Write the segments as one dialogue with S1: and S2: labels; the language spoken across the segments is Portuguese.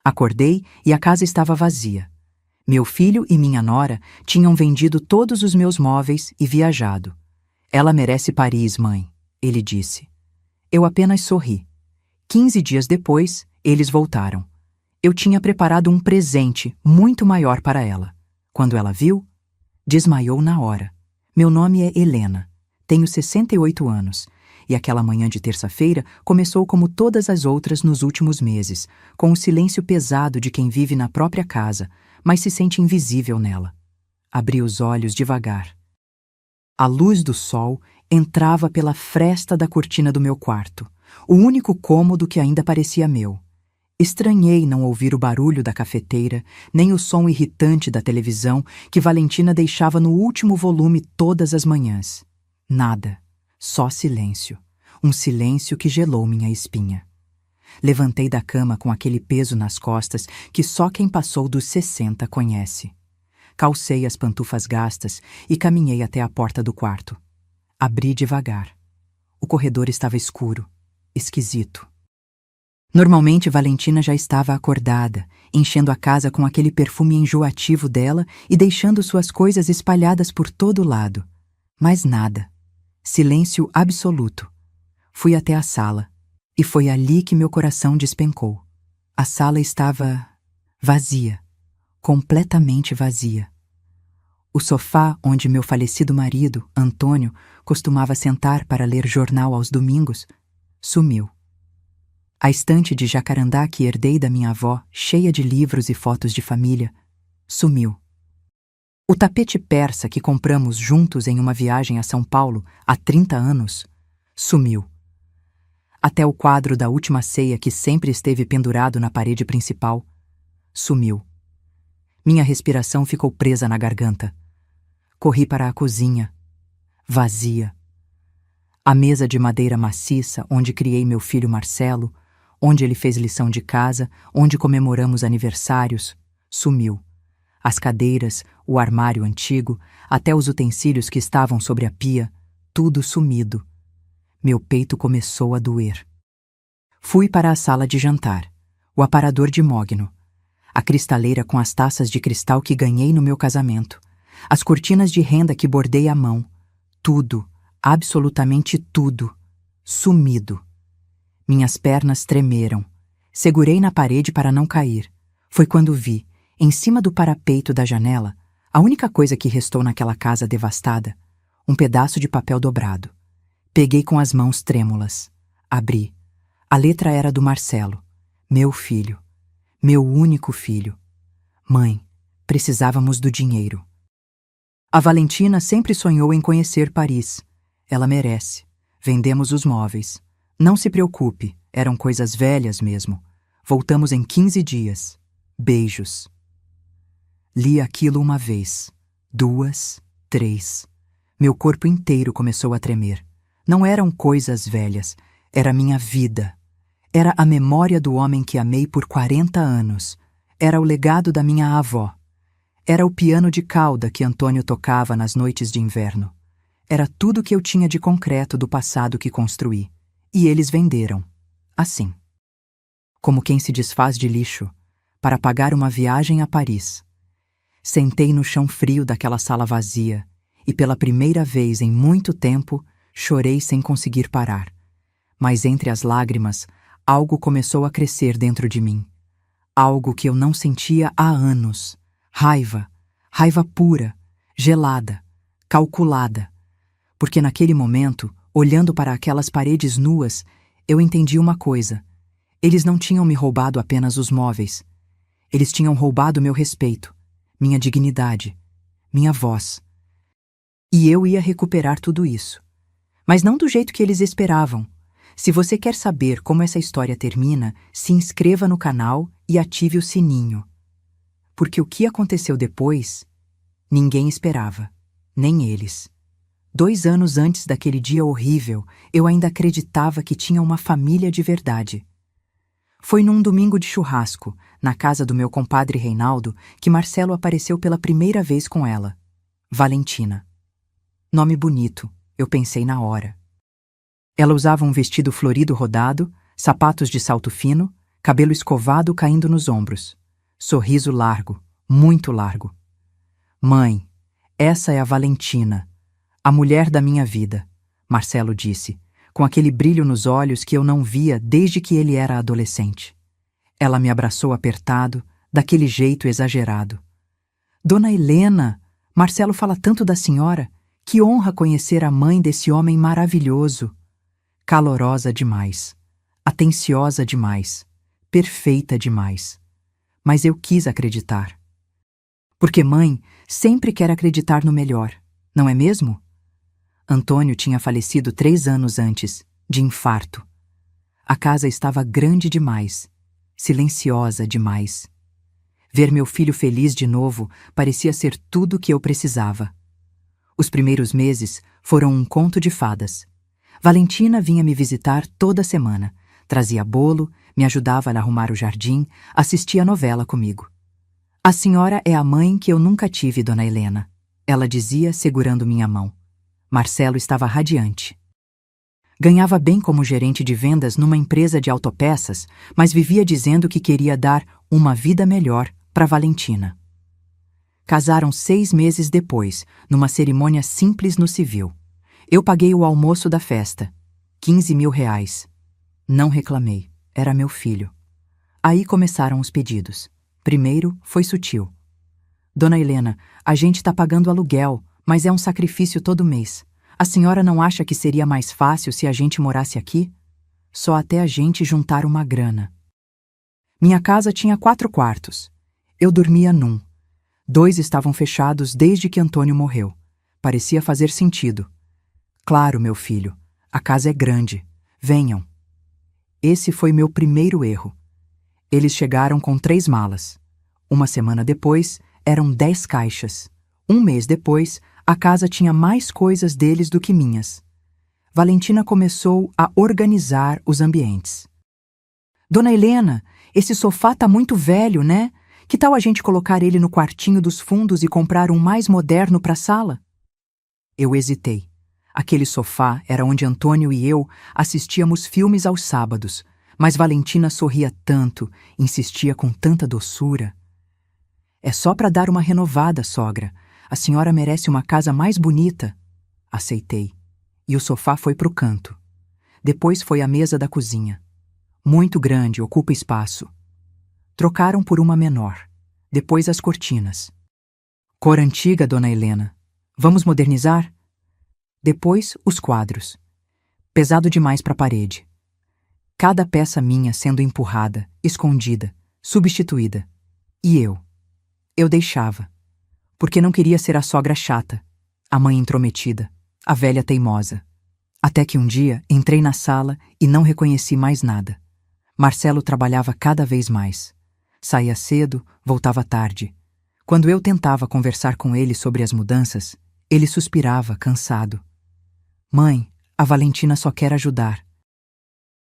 S1: Acordei e a casa estava vazia. Meu filho e minha nora tinham vendido todos os meus móveis e viajado. Ela merece Paris, mãe, ele disse. Eu apenas sorri. 15 dias depois, eles voltaram. Eu tinha preparado um presente muito maior para ela. Quando ela viu, desmaiou na hora. Meu nome é Helena. Tenho 68 anos. E aquela manhã de terça-feira começou como todas as outras nos últimos meses, com o silêncio pesado de quem vive na própria casa, mas se sente invisível nela. Abri os olhos devagar. A luz do sol entrava pela fresta da cortina do meu quarto, o único cômodo que ainda parecia meu. Estranhei não ouvir o barulho da cafeteira, nem o som irritante da televisão que Valentina deixava no último volume todas as manhãs. Nada, só silêncio. Um silêncio que gelou minha espinha. Levantei da cama com aquele peso nas costas que só quem passou dos 60 conhece. Calcei as pantufas gastas e caminhei até a porta do quarto. Abri devagar. O corredor estava escuro, esquisito. Normalmente Valentina já estava acordada, enchendo a casa com aquele perfume enjoativo dela e deixando suas coisas espalhadas por todo lado. Mas nada. Silêncio absoluto. Fui até a sala, e foi ali que meu coração despencou. A sala estava vazia, completamente vazia. O sofá onde meu falecido marido, Antônio, costumava sentar para ler jornal aos domingos, sumiu. A estante de jacarandá que herdei da minha avó, cheia de livros e fotos de família, sumiu. O tapete persa que compramos juntos em uma viagem a São Paulo há 30 anos, sumiu. Até o quadro da última ceia que sempre esteve pendurado na parede principal, sumiu. Minha respiração ficou presa na garganta. Corri para a cozinha, vazia. A mesa de madeira maciça onde criei meu filho Marcelo, onde ele fez lição de casa, onde comemoramos aniversários, sumiu. As cadeiras, o armário antigo, até os utensílios que estavam sobre a pia, tudo sumido. Meu peito começou a doer. Fui para a sala de jantar, o aparador de mogno, a cristaleira com as taças de cristal que ganhei no meu casamento, as cortinas de renda que bordei à mão, tudo, absolutamente tudo, sumido. Minhas pernas tremeram. Segurei na parede para não cair. Foi quando vi, em cima do parapeito da janela, a única coisa que restou naquela casa devastada, um pedaço de papel dobrado. Peguei com as mãos trêmulas. Abri. A letra era do Marcelo, meu filho, meu único filho. Mãe, precisávamos do dinheiro. A Valentina sempre sonhou em conhecer Paris. Ela merece. Vendemos os móveis. Não se preocupe, eram coisas velhas mesmo. Voltamos em 15 dias. Beijos. Li aquilo uma vez, 2, 3. Meu corpo inteiro começou a tremer. Não eram coisas velhas, era minha vida. Era a memória do homem que amei por 40 anos. Era o legado da minha avó. Era o piano de cauda que Antônio tocava nas noites de inverno. Era tudo que eu tinha de concreto do passado que construí. E eles venderam. Assim. Como quem se desfaz de lixo, para pagar uma viagem a Paris. Sentei no chão frio daquela sala vazia e pela primeira vez em muito tempo chorei sem conseguir parar. Mas entre as lágrimas, algo começou a crescer dentro de mim. Algo que eu não sentia há anos. Raiva. Raiva pura, gelada, calculada. Porque naquele momento, olhando para aquelas paredes nuas, eu entendi uma coisa. Eles não tinham me roubado apenas os móveis. Eles tinham roubado meu respeito, minha dignidade, minha voz. E eu ia recuperar tudo isso. Mas não do jeito que eles esperavam. Se você quer saber como essa história termina, se inscreva no canal e ative o sininho. Porque o que aconteceu depois, ninguém esperava, nem eles. 2 anos antes daquele dia horrível, eu ainda acreditava que tinha uma família de verdade. Foi num domingo de churrasco, na casa do meu compadre Reinaldo, que Marcelo apareceu pela primeira vez com ela. Valentina. Nome bonito, eu pensei na hora. Ela usava um vestido florido rodado, sapatos de salto fino, cabelo escovado caindo nos ombros, sorriso largo, muito largo. Mãe, essa é a Valentina, a mulher da minha vida, Marcelo disse, com aquele brilho nos olhos que eu não via desde que ele era adolescente. Ela me abraçou apertado, daquele jeito exagerado. Dona Helena, Marcelo fala tanto da senhora, que honra conhecer a mãe desse homem maravilhoso. Calorosa demais, atenciosa demais, perfeita demais. Mas eu quis acreditar. Porque mãe sempre quer acreditar no melhor, não é mesmo? Antônio tinha falecido 3 anos antes, de infarto. A casa estava grande demais, silenciosa demais. Ver meu filho feliz de novo parecia ser tudo o que eu precisava. Os primeiros meses foram um conto de fadas. Valentina vinha me visitar toda semana, trazia bolo, me ajudava a arrumar o jardim, assistia a novela comigo. A senhora é a mãe que eu nunca tive, dona Helena, ela dizia, segurando minha mão. Marcelo estava radiante. Ganhava bem como gerente de vendas numa empresa de autopeças, mas vivia dizendo que queria dar uma vida melhor para Valentina. Casaram 6 meses depois, numa cerimônia simples no civil. Eu paguei o almoço da festa, 15 mil reais. Não reclamei, era meu filho. Aí começaram os pedidos. Primeiro foi sutil. Dona Helena, a gente está pagando aluguel, mas é um sacrifício todo mês. A senhora não acha que seria mais fácil se a gente morasse aqui? Só até a gente juntar uma grana. Minha casa tinha 4 quartos. Eu dormia num. 2 estavam fechados desde que Antônio morreu. Parecia fazer sentido. Claro, meu filho, a casa é grande. Venham. Esse foi meu primeiro erro. Eles chegaram com 3 malas. Uma semana depois, eram 10 caixas. Um mês depois, a casa tinha mais coisas deles do que minhas. Valentina começou a organizar os ambientes. Dona Helena, esse sofá tá muito velho, né? Que tal a gente colocar ele no quartinho dos fundos e comprar um mais moderno para a sala? Eu hesitei. Aquele sofá era onde Antônio e eu assistíamos filmes aos sábados, mas Valentina sorria tanto, insistia com tanta doçura. É só para dar uma renovada, sogra. A senhora merece uma casa mais bonita. Aceitei. E o sofá foi pro canto. Depois foi a mesa da cozinha. Muito grande, ocupa espaço. Trocaram por uma menor. Depois as cortinas. Cor antiga, dona Helena. Vamos modernizar? Depois, os quadros. Pesado demais para a parede. Cada peça minha sendo empurrada, escondida, substituída. E eu? Eu deixava. Porque não queria ser a sogra chata, a mãe intrometida, a velha teimosa. Até que um dia entrei na sala e não reconheci mais nada. Marcelo trabalhava cada vez mais. Saía cedo, voltava tarde. Quando eu tentava conversar com ele sobre as mudanças, ele suspirava, cansado. Mãe, a Valentina só quer ajudar.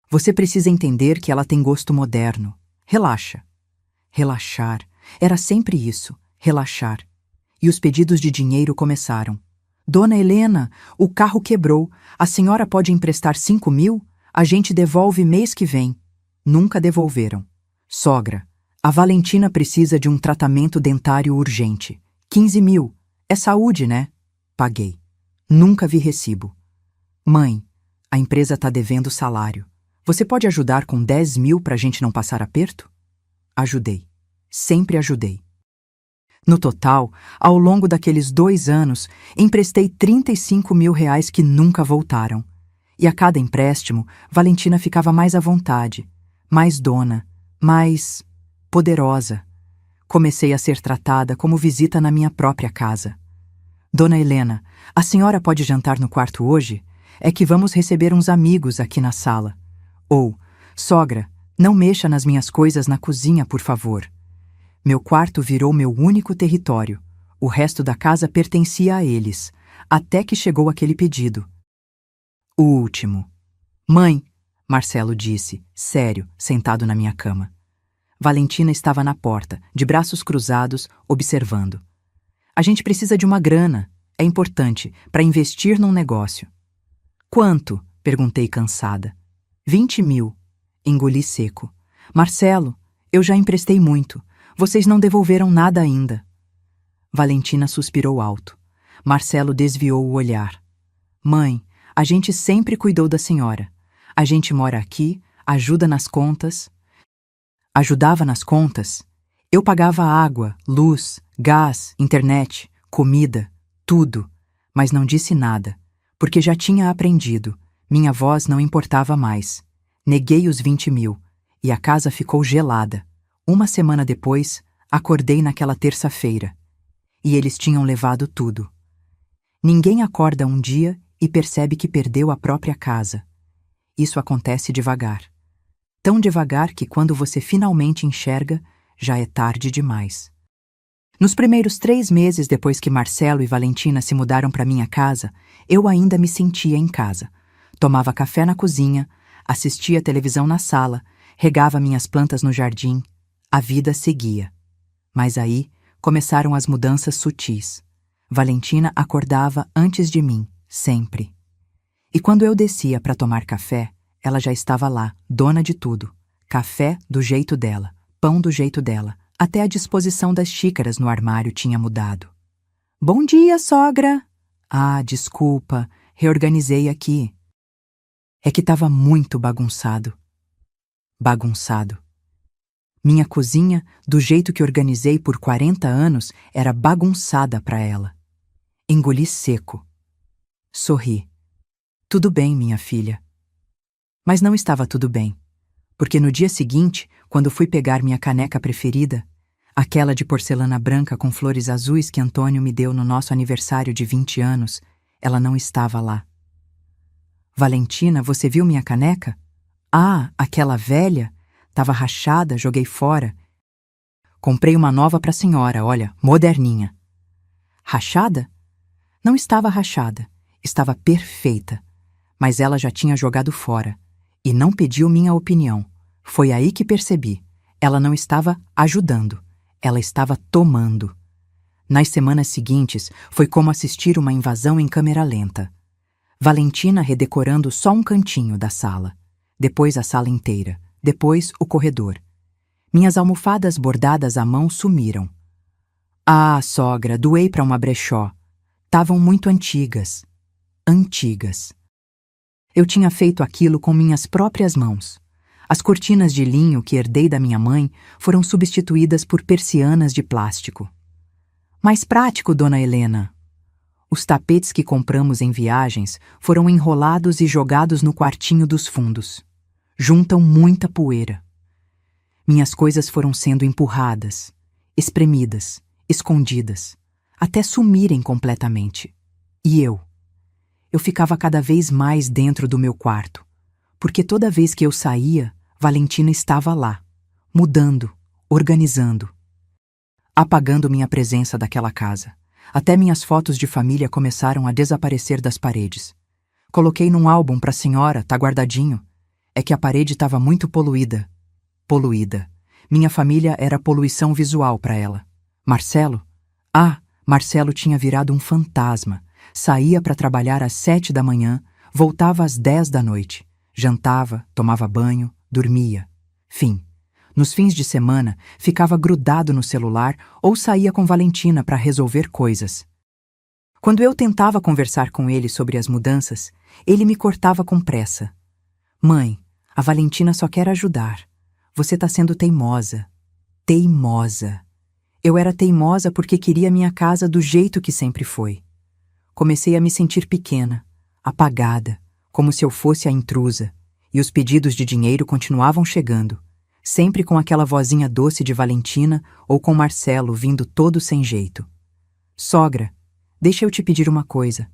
S1: Você precisa entender que ela tem gosto moderno. Relaxa. Relaxar. Era sempre isso, relaxar. E os pedidos de dinheiro começaram. Dona Helena, o carro quebrou. A senhora pode emprestar 5 mil? A gente devolve mês que vem. Nunca devolveram. Sogra, a Valentina precisa de um tratamento dentário urgente. 15 mil. É saúde, né? Paguei. Nunca vi recibo. Mãe, a empresa tá devendo salário. Você pode ajudar com 10 mil pra gente não passar aperto? Ajudei. Sempre ajudei. No total, ao longo daqueles 2 anos, emprestei 35 mil reais que nunca voltaram. E a cada empréstimo, Valentina ficava mais à vontade, mais dona, mais poderosa. Comecei a ser tratada como visita na minha própria casa. Dona Helena, a senhora pode jantar no quarto hoje? É que vamos receber uns amigos aqui na sala. Ou, sogra, não mexa nas minhas coisas na cozinha, por favor. Meu quarto virou meu único território. O resto da casa pertencia a eles, até que chegou aquele pedido. O último. Mãe, Marcelo disse, sério, sentado na minha cama. Valentina estava na porta, de braços cruzados, observando. A gente precisa de uma grana. É importante, para investir num negócio. Quanto? Perguntei cansada. 20 mil. Engoli seco. Marcelo, eu já emprestei muito. Vocês não devolveram nada ainda. Valentina suspirou alto. Marcelo desviou o olhar. Mãe, a gente sempre cuidou da senhora. A gente mora aqui, ajuda nas contas. Ajudava nas contas? Eu pagava água, luz, gás, internet, comida, tudo, mas não disse nada, porque já tinha aprendido. Minha voz não importava mais. Neguei os 20 mil, e a casa ficou gelada. Uma semana depois, acordei naquela terça-feira. E eles tinham levado tudo. Ninguém acorda um dia e percebe que perdeu a própria casa. Isso acontece devagar. Tão devagar que quando você finalmente enxerga, já é tarde demais. Nos primeiros 3 meses depois que Marcelo e Valentina se mudaram para minha casa, eu ainda me sentia em casa. Tomava café na cozinha, assistia televisão na sala, regava minhas plantas no jardim. A vida seguia. Mas aí começaram as mudanças sutis. Valentina acordava antes de mim, sempre. E quando eu descia para tomar café, ela já estava lá, dona de tudo. Café do jeito dela, pão do jeito dela. Até a disposição das xícaras no armário tinha mudado. Bom dia, sogra! Ah, desculpa, reorganizei aqui. É que estava muito bagunçado. Bagunçado. Minha cozinha, do jeito que organizei por 40 anos, era bagunçada para ela. Engoli seco. Sorri. Tudo bem, minha filha. Mas não estava tudo bem, porque no dia seguinte, quando fui pegar minha caneca preferida, aquela de porcelana branca com flores azuis que Antônio me deu no nosso aniversário de 20 anos, ela não estava lá. Valentina, você viu minha caneca? Ah, aquela velha? Tava rachada, joguei fora. Comprei uma nova para a senhora, olha, moderninha. Rachada? Não estava rachada, estava perfeita, mas ela já tinha jogado fora. E não pediu minha opinião. Foi aí que percebi. Ela não estava ajudando. Ela estava tomando. Nas semanas seguintes, foi como assistir uma invasão em câmera lenta. Valentina redecorando só um cantinho da sala. Depois a sala inteira. Depois o corredor. Minhas almofadas bordadas à mão sumiram. Ah, sogra, doei para uma brechó. Tavam muito antigas. Antigas. Eu tinha feito aquilo com minhas próprias mãos. As cortinas de linho que herdei da minha mãe foram substituídas por persianas de plástico. Mais prático, dona Helena. Os tapetes que compramos em viagens foram enrolados e jogados no quartinho dos fundos. Juntam muita poeira. Minhas coisas foram sendo empurradas, espremidas, escondidas, até sumirem completamente. E eu ficava cada vez mais dentro do meu quarto, porque toda vez que eu saía, Valentina estava lá, mudando, organizando, apagando minha presença daquela casa. Até minhas fotos de família começaram a desaparecer das paredes. Coloquei num álbum para a senhora, tá guardadinho. É que a parede estava muito poluída. Poluída. Minha família era poluição visual para ela. Marcelo? Ah, Marcelo tinha virado um fantasma. Saía para trabalhar às 7 da manhã, voltava às 10 da noite. Jantava, tomava banho, dormia. Fim. Nos fins de semana, ficava grudado no celular ou saía com Valentina para resolver coisas. Quando eu tentava conversar com ele sobre as mudanças, ele me cortava com pressa. Mãe, a Valentina só quer ajudar. Você está sendo teimosa. Teimosa. Eu era teimosa porque queria minha casa do jeito que sempre foi. Comecei a me sentir pequena, apagada, como se eu fosse a intrusa, e os pedidos de dinheiro continuavam chegando, sempre com aquela vozinha doce de Valentina ou com Marcelo vindo todo sem jeito. Sogra, deixa eu te pedir uma coisa.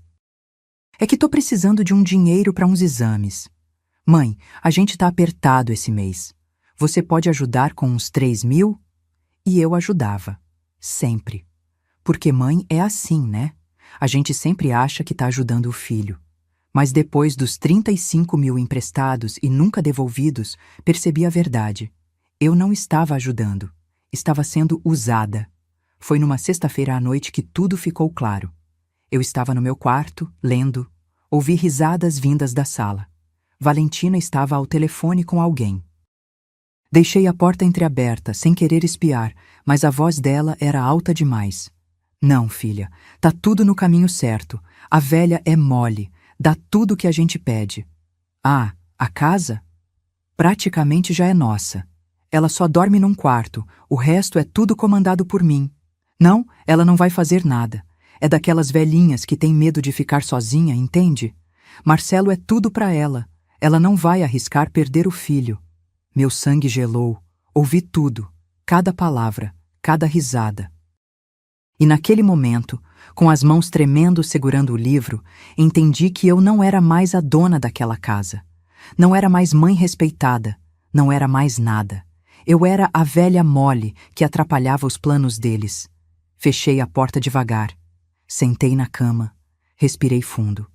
S1: É que tô precisando de um dinheiro para uns exames. Mãe, a gente tá apertado esse mês. Você pode ajudar com uns 3 mil? E eu ajudava. Sempre. Porque mãe é assim, né? A gente sempre acha que tá ajudando o filho. Mas depois dos 35 mil emprestados e nunca devolvidos, percebi a verdade. Eu não estava ajudando. Estava sendo usada. Foi numa sexta-feira à noite que tudo ficou claro. Eu estava no meu quarto, lendo. Ouvi risadas vindas da sala. Valentina estava ao telefone com alguém. Deixei a porta entreaberta, sem querer espiar, mas a voz dela era alta demais. Não, filha, tá tudo no caminho certo. A velha é mole, dá tudo o que a gente pede. Ah, a casa? Praticamente já é nossa. Ela só dorme num quarto, o resto é tudo comandado por mim. Não, ela não vai fazer nada. É daquelas velhinhas que tem medo de ficar sozinha, entende? Marcelo é tudo para ela. Ela não vai arriscar perder o filho. Meu sangue gelou. Ouvi tudo, cada palavra, cada risada. E naquele momento, com as mãos tremendo segurando o livro, entendi que eu não era mais a dona daquela casa. Não era mais mãe respeitada. Não era mais nada. Eu era a velha mole que atrapalhava os planos deles. Fechei a porta devagar. Sentei na cama. Respirei fundo.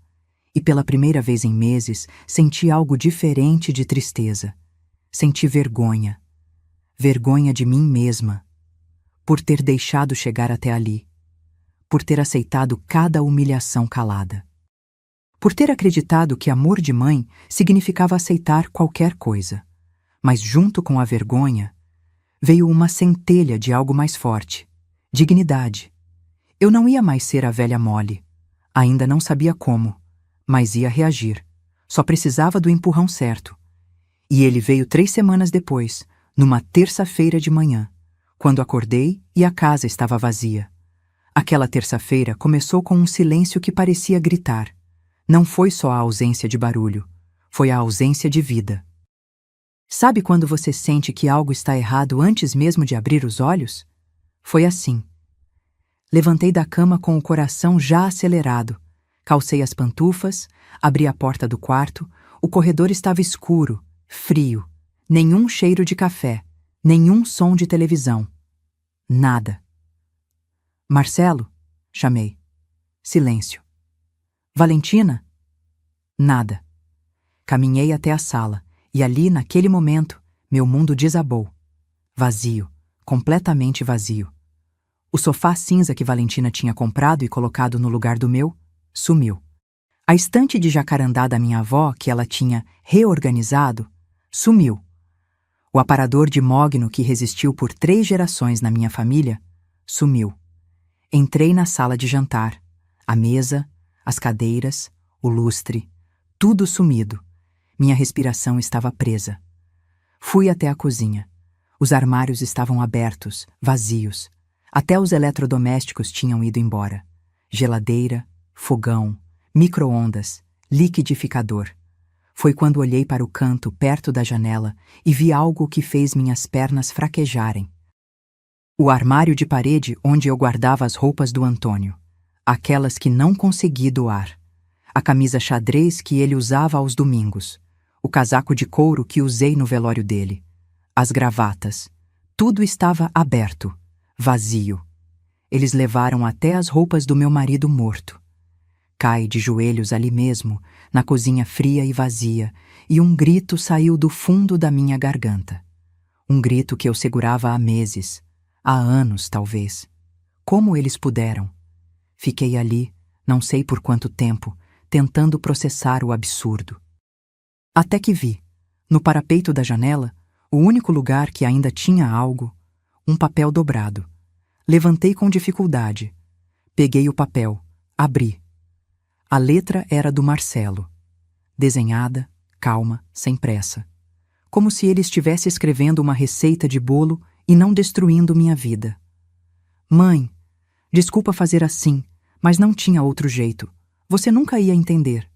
S1: E pela primeira vez em meses, senti algo diferente de tristeza. Senti vergonha. Vergonha de mim mesma. Por ter deixado chegar até ali. Por ter aceitado cada humilhação calada. Por ter acreditado que amor de mãe significava aceitar qualquer coisa. Mas junto com a vergonha, veio uma centelha de algo mais forte. Dignidade. Eu não ia mais ser a velha mole. Ainda não sabia como, mas ia reagir. Só precisava do empurrão certo. E ele veio 3 semanas depois, numa terça-feira de manhã, quando acordei e a casa estava vazia. Aquela terça-feira começou com um silêncio que parecia gritar. Não foi só a ausência de barulho, foi a ausência de vida. Sabe quando você sente que algo está errado antes mesmo de abrir os olhos? Foi assim. Levantei da cama com o coração já acelerado, calcei as pantufas, abri a porta do quarto, o corredor estava escuro, frio, nenhum cheiro de café, nenhum som de televisão. Nada. Marcelo? Chamei. Silêncio. Valentina? Nada. Caminhei até a sala, e ali, naquele momento, meu mundo desabou. Vazio, completamente vazio. O sofá cinza que Valentina tinha comprado e colocado no lugar do meu, sumiu. A estante de jacarandá da minha avó, que ela tinha reorganizado, sumiu. O aparador de mogno que resistiu por 3 gerações na minha família, sumiu. Entrei na sala de jantar. A mesa, as cadeiras, o lustre, tudo sumido. Minha respiração estava presa. Fui até a cozinha. Os armários estavam abertos, vazios. Até os eletrodomésticos tinham ido embora. Geladeira, fogão, micro-ondas, liquidificador. Foi quando olhei para o canto, perto da janela, e vi algo que fez minhas pernas fraquejarem. O armário de parede onde eu guardava as roupas do Antônio. Aquelas que não consegui doar. A camisa xadrez que ele usava aos domingos. O casaco de couro que usei no velório dele. As gravatas. Tudo estava aberto, vazio. Eles levaram até as roupas do meu marido morto. Caí de joelhos ali mesmo, na cozinha fria e vazia, e um grito saiu do fundo da minha garganta. Um grito que eu segurava há meses, há anos talvez. Como eles puderam? Fiquei ali, não sei por quanto tempo, tentando processar o absurdo. Até que vi, no parapeito da janela, o único lugar que ainda tinha algo, um papel dobrado. Levantei com dificuldade. Peguei o papel, abri. A letra era do Marcelo. Desenhada, calma, sem pressa. Como se ele estivesse escrevendo uma receita de bolo e não destruindo minha vida. Mãe, desculpa fazer assim, mas não tinha outro jeito. Você nunca ia entender.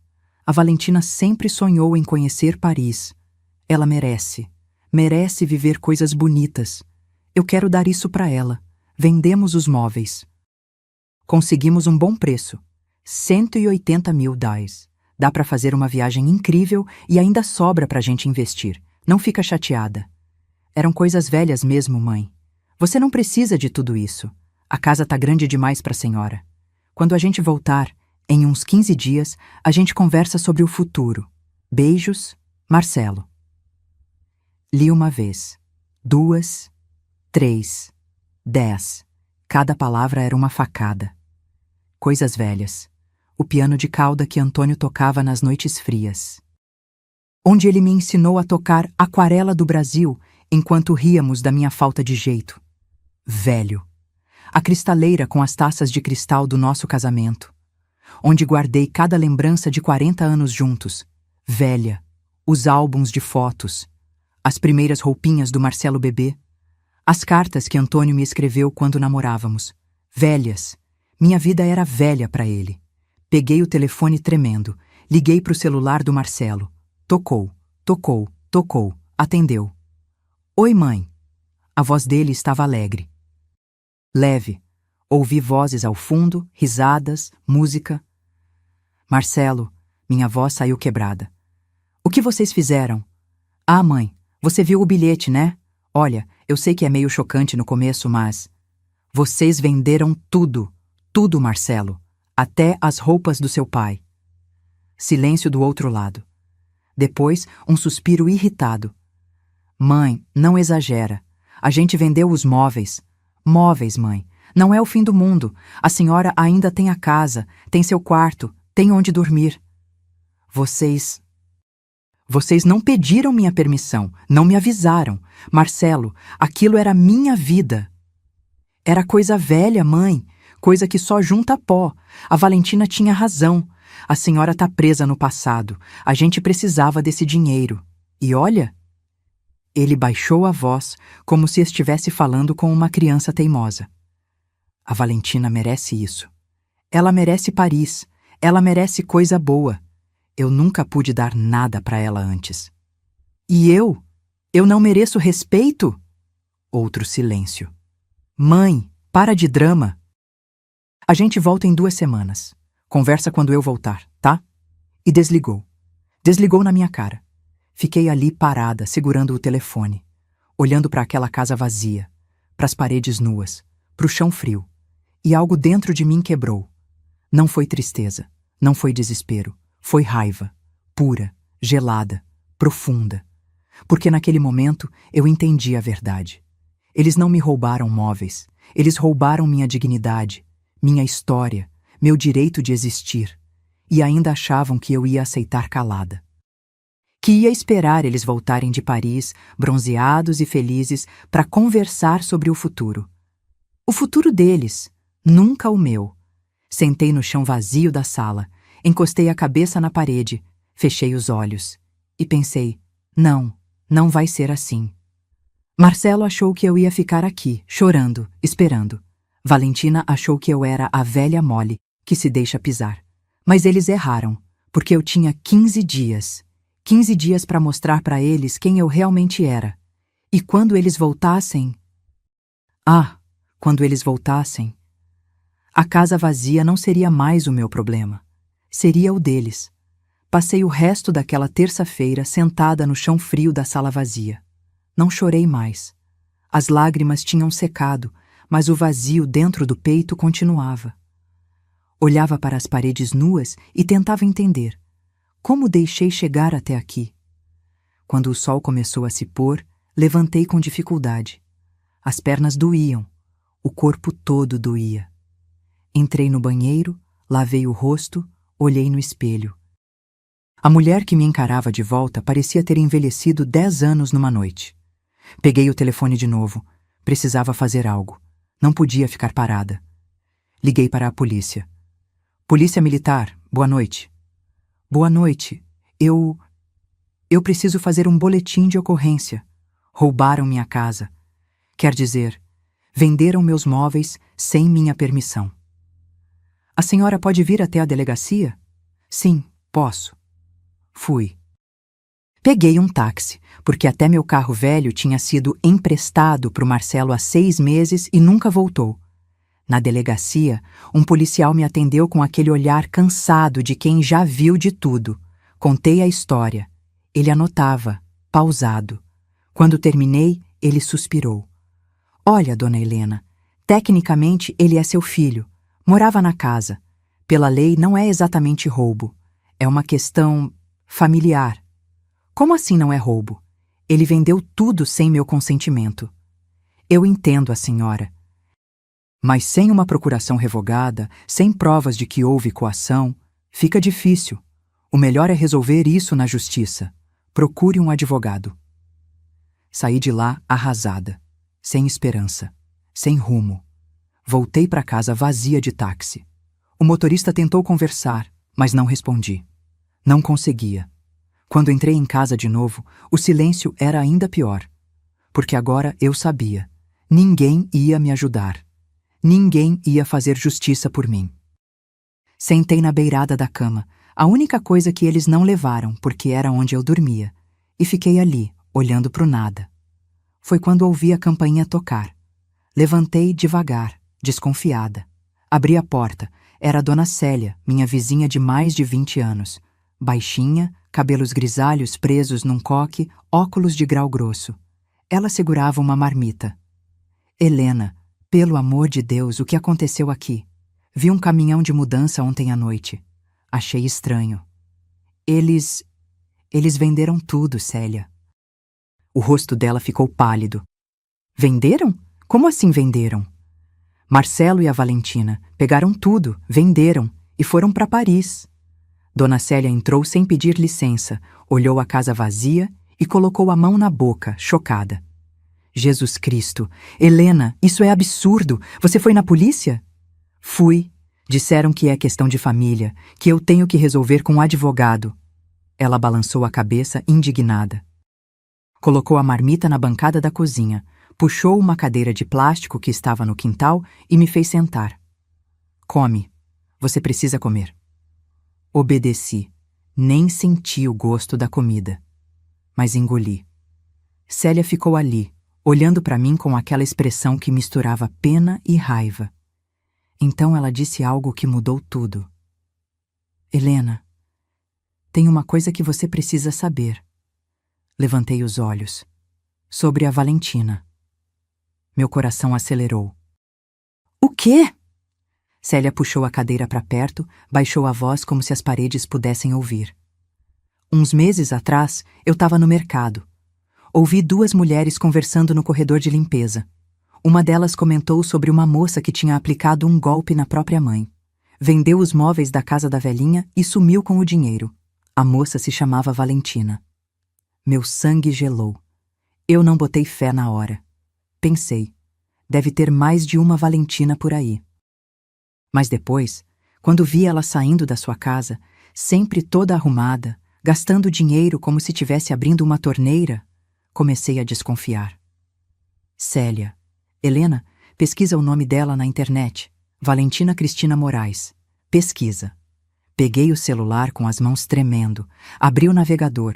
S1: A Valentina sempre sonhou em conhecer Paris. Ela merece. Merece viver coisas bonitas. Eu quero dar isso para ela. Vendemos os móveis. Conseguimos um bom preço. 180 mil dólares. Dá para fazer uma viagem incrível e ainda sobra para a gente investir. Não fica chateada. Eram coisas velhas mesmo, mãe. Você não precisa de tudo isso. A casa tá grande demais para a senhora. Quando a gente voltar, em uns 15 dias, a gente conversa sobre o futuro. Beijos, Marcelo. Li uma vez, 2, 3, 10. Cada palavra era uma facada. Coisas velhas. O piano de cauda que Antônio tocava nas noites frias. Onde ele me ensinou a tocar Aquarela do Brasil enquanto ríamos da minha falta de jeito. Velho. A cristaleira com as taças de cristal do nosso casamento, onde guardei cada lembrança de 40 anos juntos. Velha. Os álbuns de fotos. As primeiras roupinhas do Marcelo bebê. As cartas que Antônio me escreveu quando namorávamos. Velhas. Minha vida era velha para ele. Peguei o telefone tremendo. Liguei para o celular do Marcelo. Tocou, tocou, tocou. Atendeu. Oi, mãe. A voz dele estava alegre. Leve. Ouvi vozes ao fundo, risadas, música. Marcelo, minha voz saiu quebrada. O que vocês fizeram? Ah, mãe, você viu o bilhete, né? Olha, eu sei que é meio chocante no começo, mas... Vocês venderam tudo. Tudo, Marcelo. Até as roupas do seu pai. Silêncio do outro lado. Depois, um suspiro irritado. Mãe, não exagera. A gente vendeu os móveis. Móveis, mãe. Não é o fim do mundo. A senhora ainda tem a casa, tem seu quarto, tem onde dormir. Vocês não pediram minha permissão, não me avisaram. Marcelo, aquilo era minha vida. Era coisa velha, mãe, coisa que só junta pó. A Valentina tinha razão. A senhora tá presa no passado. A gente precisava desse dinheiro. E olha... Ele baixou a voz, como se estivesse falando com uma criança teimosa. A Valentina merece isso. Ela merece Paris. Ela merece coisa boa. Eu nunca pude dar nada para ela antes. E eu? Eu não mereço respeito? Outro silêncio. Mãe, para de drama. A gente volta em 2 semanas. Conversa quando eu voltar, tá? E desligou. Desligou na minha cara. Fiquei ali parada, segurando o telefone, olhando para aquela casa vazia, para as paredes nuas, para o chão frio. E algo dentro de mim quebrou. Não foi tristeza, não foi desespero, foi raiva, pura, gelada, profunda. Porque naquele momento eu entendi a verdade. Eles não me roubaram móveis, eles roubaram minha dignidade, minha história, meu direito de existir. E ainda achavam que eu ia aceitar calada. Que ia esperar eles voltarem de Paris, bronzeados e felizes, para conversar sobre o futuro. O futuro deles, nunca o meu. Sentei no chão vazio da sala, encostei a cabeça na parede, fechei os olhos e pensei, não vai ser assim. Marcelo achou que eu ia ficar aqui, chorando, esperando. Valentina achou que eu era a velha mole, que se deixa pisar. Mas eles erraram, porque eu tinha 15 dias. 15 dias para mostrar para eles quem eu realmente era. E quando eles voltassem... quando eles voltassem... A casa vazia não seria mais o meu problema. Seria o deles. Passei o resto daquela terça-feira sentada no chão frio da sala vazia. Não chorei mais. As lágrimas tinham secado, mas o vazio dentro do peito continuava. Olhava para as paredes nuas e tentava entender. Como deixei chegar até aqui? Quando o sol começou a se pôr, levantei com dificuldade. As pernas doíam, o corpo todo doía. Entrei no banheiro, lavei o rosto, olhei no espelho. A mulher que me encarava de volta parecia ter envelhecido 10 anos numa noite. Peguei o telefone de novo. Precisava fazer algo. Não podia ficar parada. Liguei para a polícia. Polícia Militar, boa noite. Boa noite. Eu preciso fazer um boletim de ocorrência. Roubaram minha casa. Quer dizer, venderam meus móveis sem minha permissão. A senhora pode vir até a delegacia? Sim, posso. Fui. Peguei um táxi, porque até meu carro velho tinha sido emprestado para o Marcelo há 6 meses e nunca voltou. Na delegacia, um policial me atendeu com aquele olhar cansado de quem já viu de tudo. Contei a história. Ele anotava, pausado. Quando terminei, ele suspirou. Olha, dona Helena, tecnicamente ele é seu filho. Morava na casa. Pela lei não é exatamente roubo. É uma questão familiar. Como assim não é roubo? Ele vendeu tudo sem meu consentimento. Eu entendo a senhora. Mas sem uma procuração revogada, sem provas de que houve coação, fica difícil. O melhor é resolver isso na justiça. Procure um advogado. Saí de lá arrasada, sem esperança, sem rumo. Voltei para casa vazia de táxi. O motorista tentou conversar, mas não respondi. Não conseguia. Quando entrei em casa de novo, o silêncio era ainda pior. Porque agora eu sabia. Ninguém ia me ajudar. Ninguém ia fazer justiça por mim. Sentei na beirada da cama, a única coisa que eles não levaram, porque era onde eu dormia, e fiquei ali, olhando pro nada. Foi quando ouvi a campainha tocar. Levantei devagar, desconfiada. Abri a porta. Era a Dona Célia, minha vizinha de mais de 20 anos. Baixinha, cabelos grisalhos presos num coque, óculos de grau grosso. Ela segurava uma marmita. Helena, pelo amor de Deus, o que aconteceu aqui? Vi um caminhão de mudança ontem à noite. Achei estranho. Eles venderam tudo, Célia. O rosto dela ficou pálido. Venderam? Como assim venderam? Marcelo e a Valentina pegaram tudo, venderam e foram para Paris. Dona Célia entrou sem pedir licença, olhou a casa vazia e colocou a mão na boca, chocada. Jesus Cristo! Helena, isso é absurdo! Você foi na polícia? Fui. Disseram que é questão de família, que eu tenho que resolver com um advogado. Ela balançou a cabeça, indignada. Colocou a marmita na bancada da cozinha, puxou uma cadeira de plástico que estava no quintal e me fez sentar. Come. Você precisa comer. Obedeci. Nem senti o gosto da comida. Mas engoli. Célia ficou ali, olhando para mim com aquela expressão que misturava pena e raiva. Então ela disse algo que mudou tudo. Helena, tem uma coisa que você precisa saber. Levantei os olhos. Sobre a Valentina. Meu coração acelerou. O quê? Célia puxou a cadeira para perto, baixou a voz como se as paredes pudessem ouvir. Uns meses atrás, eu estava no mercado. Ouvi duas mulheres conversando no corredor de limpeza. Uma delas comentou sobre uma moça que tinha aplicado um golpe na própria mãe. Vendeu os móveis da casa da velhinha e sumiu com o dinheiro. A moça se chamava Valentina. Meu sangue gelou. Eu não botei fé na hora. Pensei, deve ter mais de uma Valentina por aí. Mas depois, quando vi ela saindo da sua casa, sempre toda arrumada, gastando dinheiro como se estivesse abrindo uma torneira, comecei a desconfiar. Célia. Helena, pesquisa o nome dela na internet. Valentina Cristina Moraes. Pesquisa. Peguei o celular com as mãos tremendo, abri o navegador,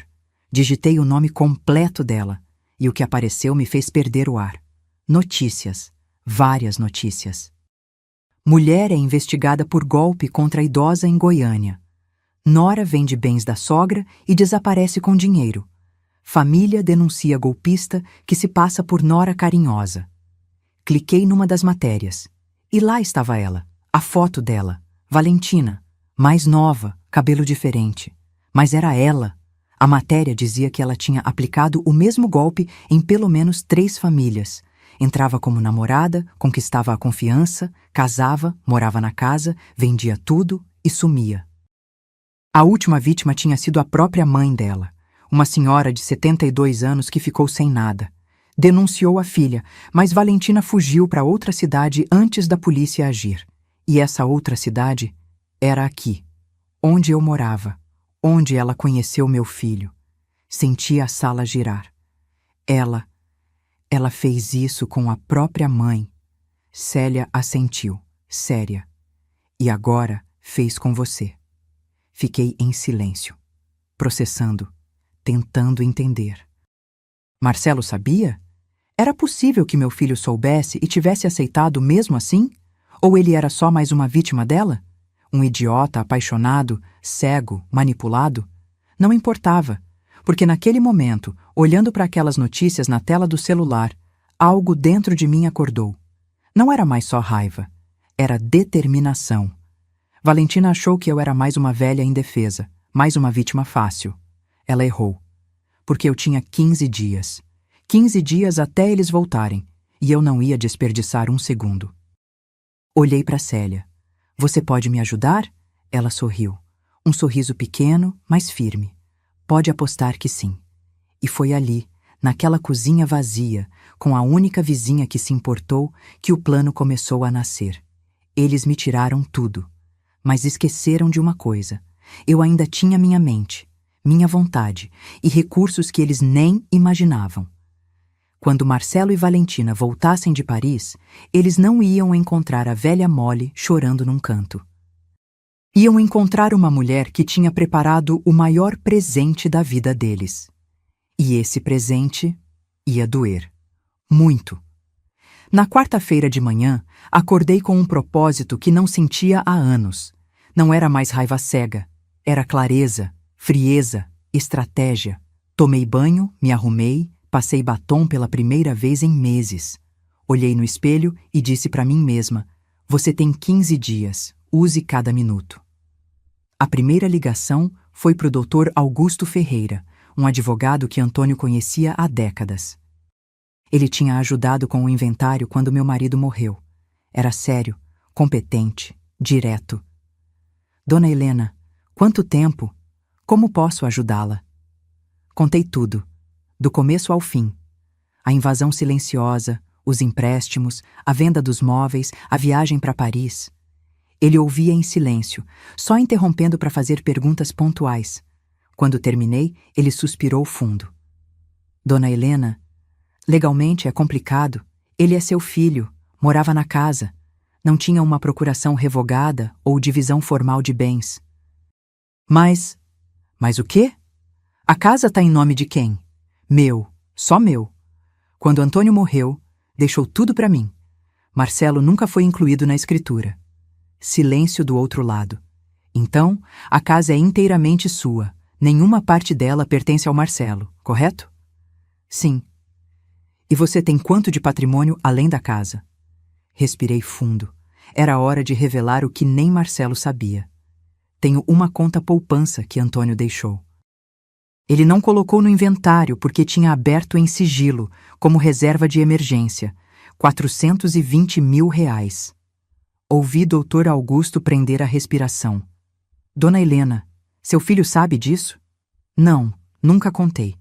S1: digitei o nome completo dela, e o que apareceu me fez perder o ar. Notícias. Várias notícias. Mulher é investigada por golpe contra a idosa em Goiânia. Nora vende bens da sogra e desaparece com dinheiro. Família denuncia golpista que se passa por nora carinhosa. Cliquei numa das matérias. E lá estava ela, a foto dela, Valentina, mais nova, cabelo diferente. Mas era ela. A matéria dizia que ela tinha aplicado o mesmo golpe em pelo menos 3 famílias. Entrava como namorada, conquistava a confiança, casava, morava na casa, vendia tudo e sumia. A última vítima tinha sido a própria mãe dela, uma senhora de 72 anos que ficou sem nada. Denunciou a filha, mas Valentina fugiu para outra cidade antes da polícia agir. E essa outra cidade era aqui, onde eu morava, onde ela conheceu meu filho. Senti a sala girar. Ela fez isso com a própria mãe. Célia assentiu, séria. E agora fez com você. Fiquei em silêncio, processando, tentando entender. Marcelo sabia? Era possível que meu filho soubesse e tivesse aceitado mesmo assim? Ou ele era só mais uma vítima dela? Um idiota apaixonado, cego, manipulado? Não importava, porque naquele momento, olhando para aquelas notícias na tela do celular, algo dentro de mim acordou. Não era mais só raiva, era determinação. Valentina achou que eu era mais uma velha indefesa, mais uma vítima fácil. Ela errou, porque eu tinha 15 dias. 15 dias até eles voltarem, e eu não ia desperdiçar um segundo. Olhei para Célia. Você pode me ajudar? Ela sorriu. Um sorriso pequeno, mas firme. Pode apostar que sim. E foi ali, naquela cozinha vazia, com a única vizinha que se importou, que o plano começou a nascer. Eles me tiraram tudo, mas esqueceram de uma coisa. Eu ainda tinha minha mente, minha vontade e recursos que eles nem imaginavam. Quando Marcelo e Valentina voltassem de Paris, eles não iam encontrar a velha Molly chorando num canto. Iam encontrar uma mulher que tinha preparado o maior presente da vida deles. E esse presente ia doer. Muito. Na quarta-feira de manhã, acordei com um propósito que não sentia há anos. Não era mais raiva cega. Era clareza, frieza, estratégia. Tomei banho, me arrumei, passei batom pela primeira vez em meses. Olhei no espelho e disse para mim mesma: você tem 15 dias, use cada minuto. A primeira ligação foi para o Dr. Augusto Ferreira, um advogado que Antônio conhecia há décadas. Ele tinha ajudado com o inventário quando meu marido morreu. Era sério, competente, direto. Dona Helena, quanto tempo? Como posso ajudá-la? Contei tudo, do começo ao fim. A invasão silenciosa, os empréstimos, a venda dos móveis, a viagem para Paris. Ele ouvia em silêncio, só interrompendo para fazer perguntas pontuais. Quando terminei, ele suspirou fundo. Dona Helena, legalmente é complicado. Ele é seu filho, morava na casa. Não tinha uma procuração revogada ou divisão formal de bens. Mas o quê? A casa está em nome de quem? Meu, só meu. Quando Antônio morreu, deixou tudo para mim. Marcelo nunca foi incluído na escritura. Silêncio do outro lado. Então, a casa é inteiramente sua. Nenhuma parte dela pertence ao Marcelo, correto? Sim. E você tem quanto de patrimônio além da casa? Respirei fundo. Era hora de revelar o que nem Marcelo sabia. Tenho uma conta poupança que Antônio deixou. Ele não colocou no inventário porque tinha aberto em sigilo, como reserva de emergência, 420 mil reais. Ouvi Dr. Augusto prender a respiração. Dona Helena, seu filho sabe disso? Não, nunca contei.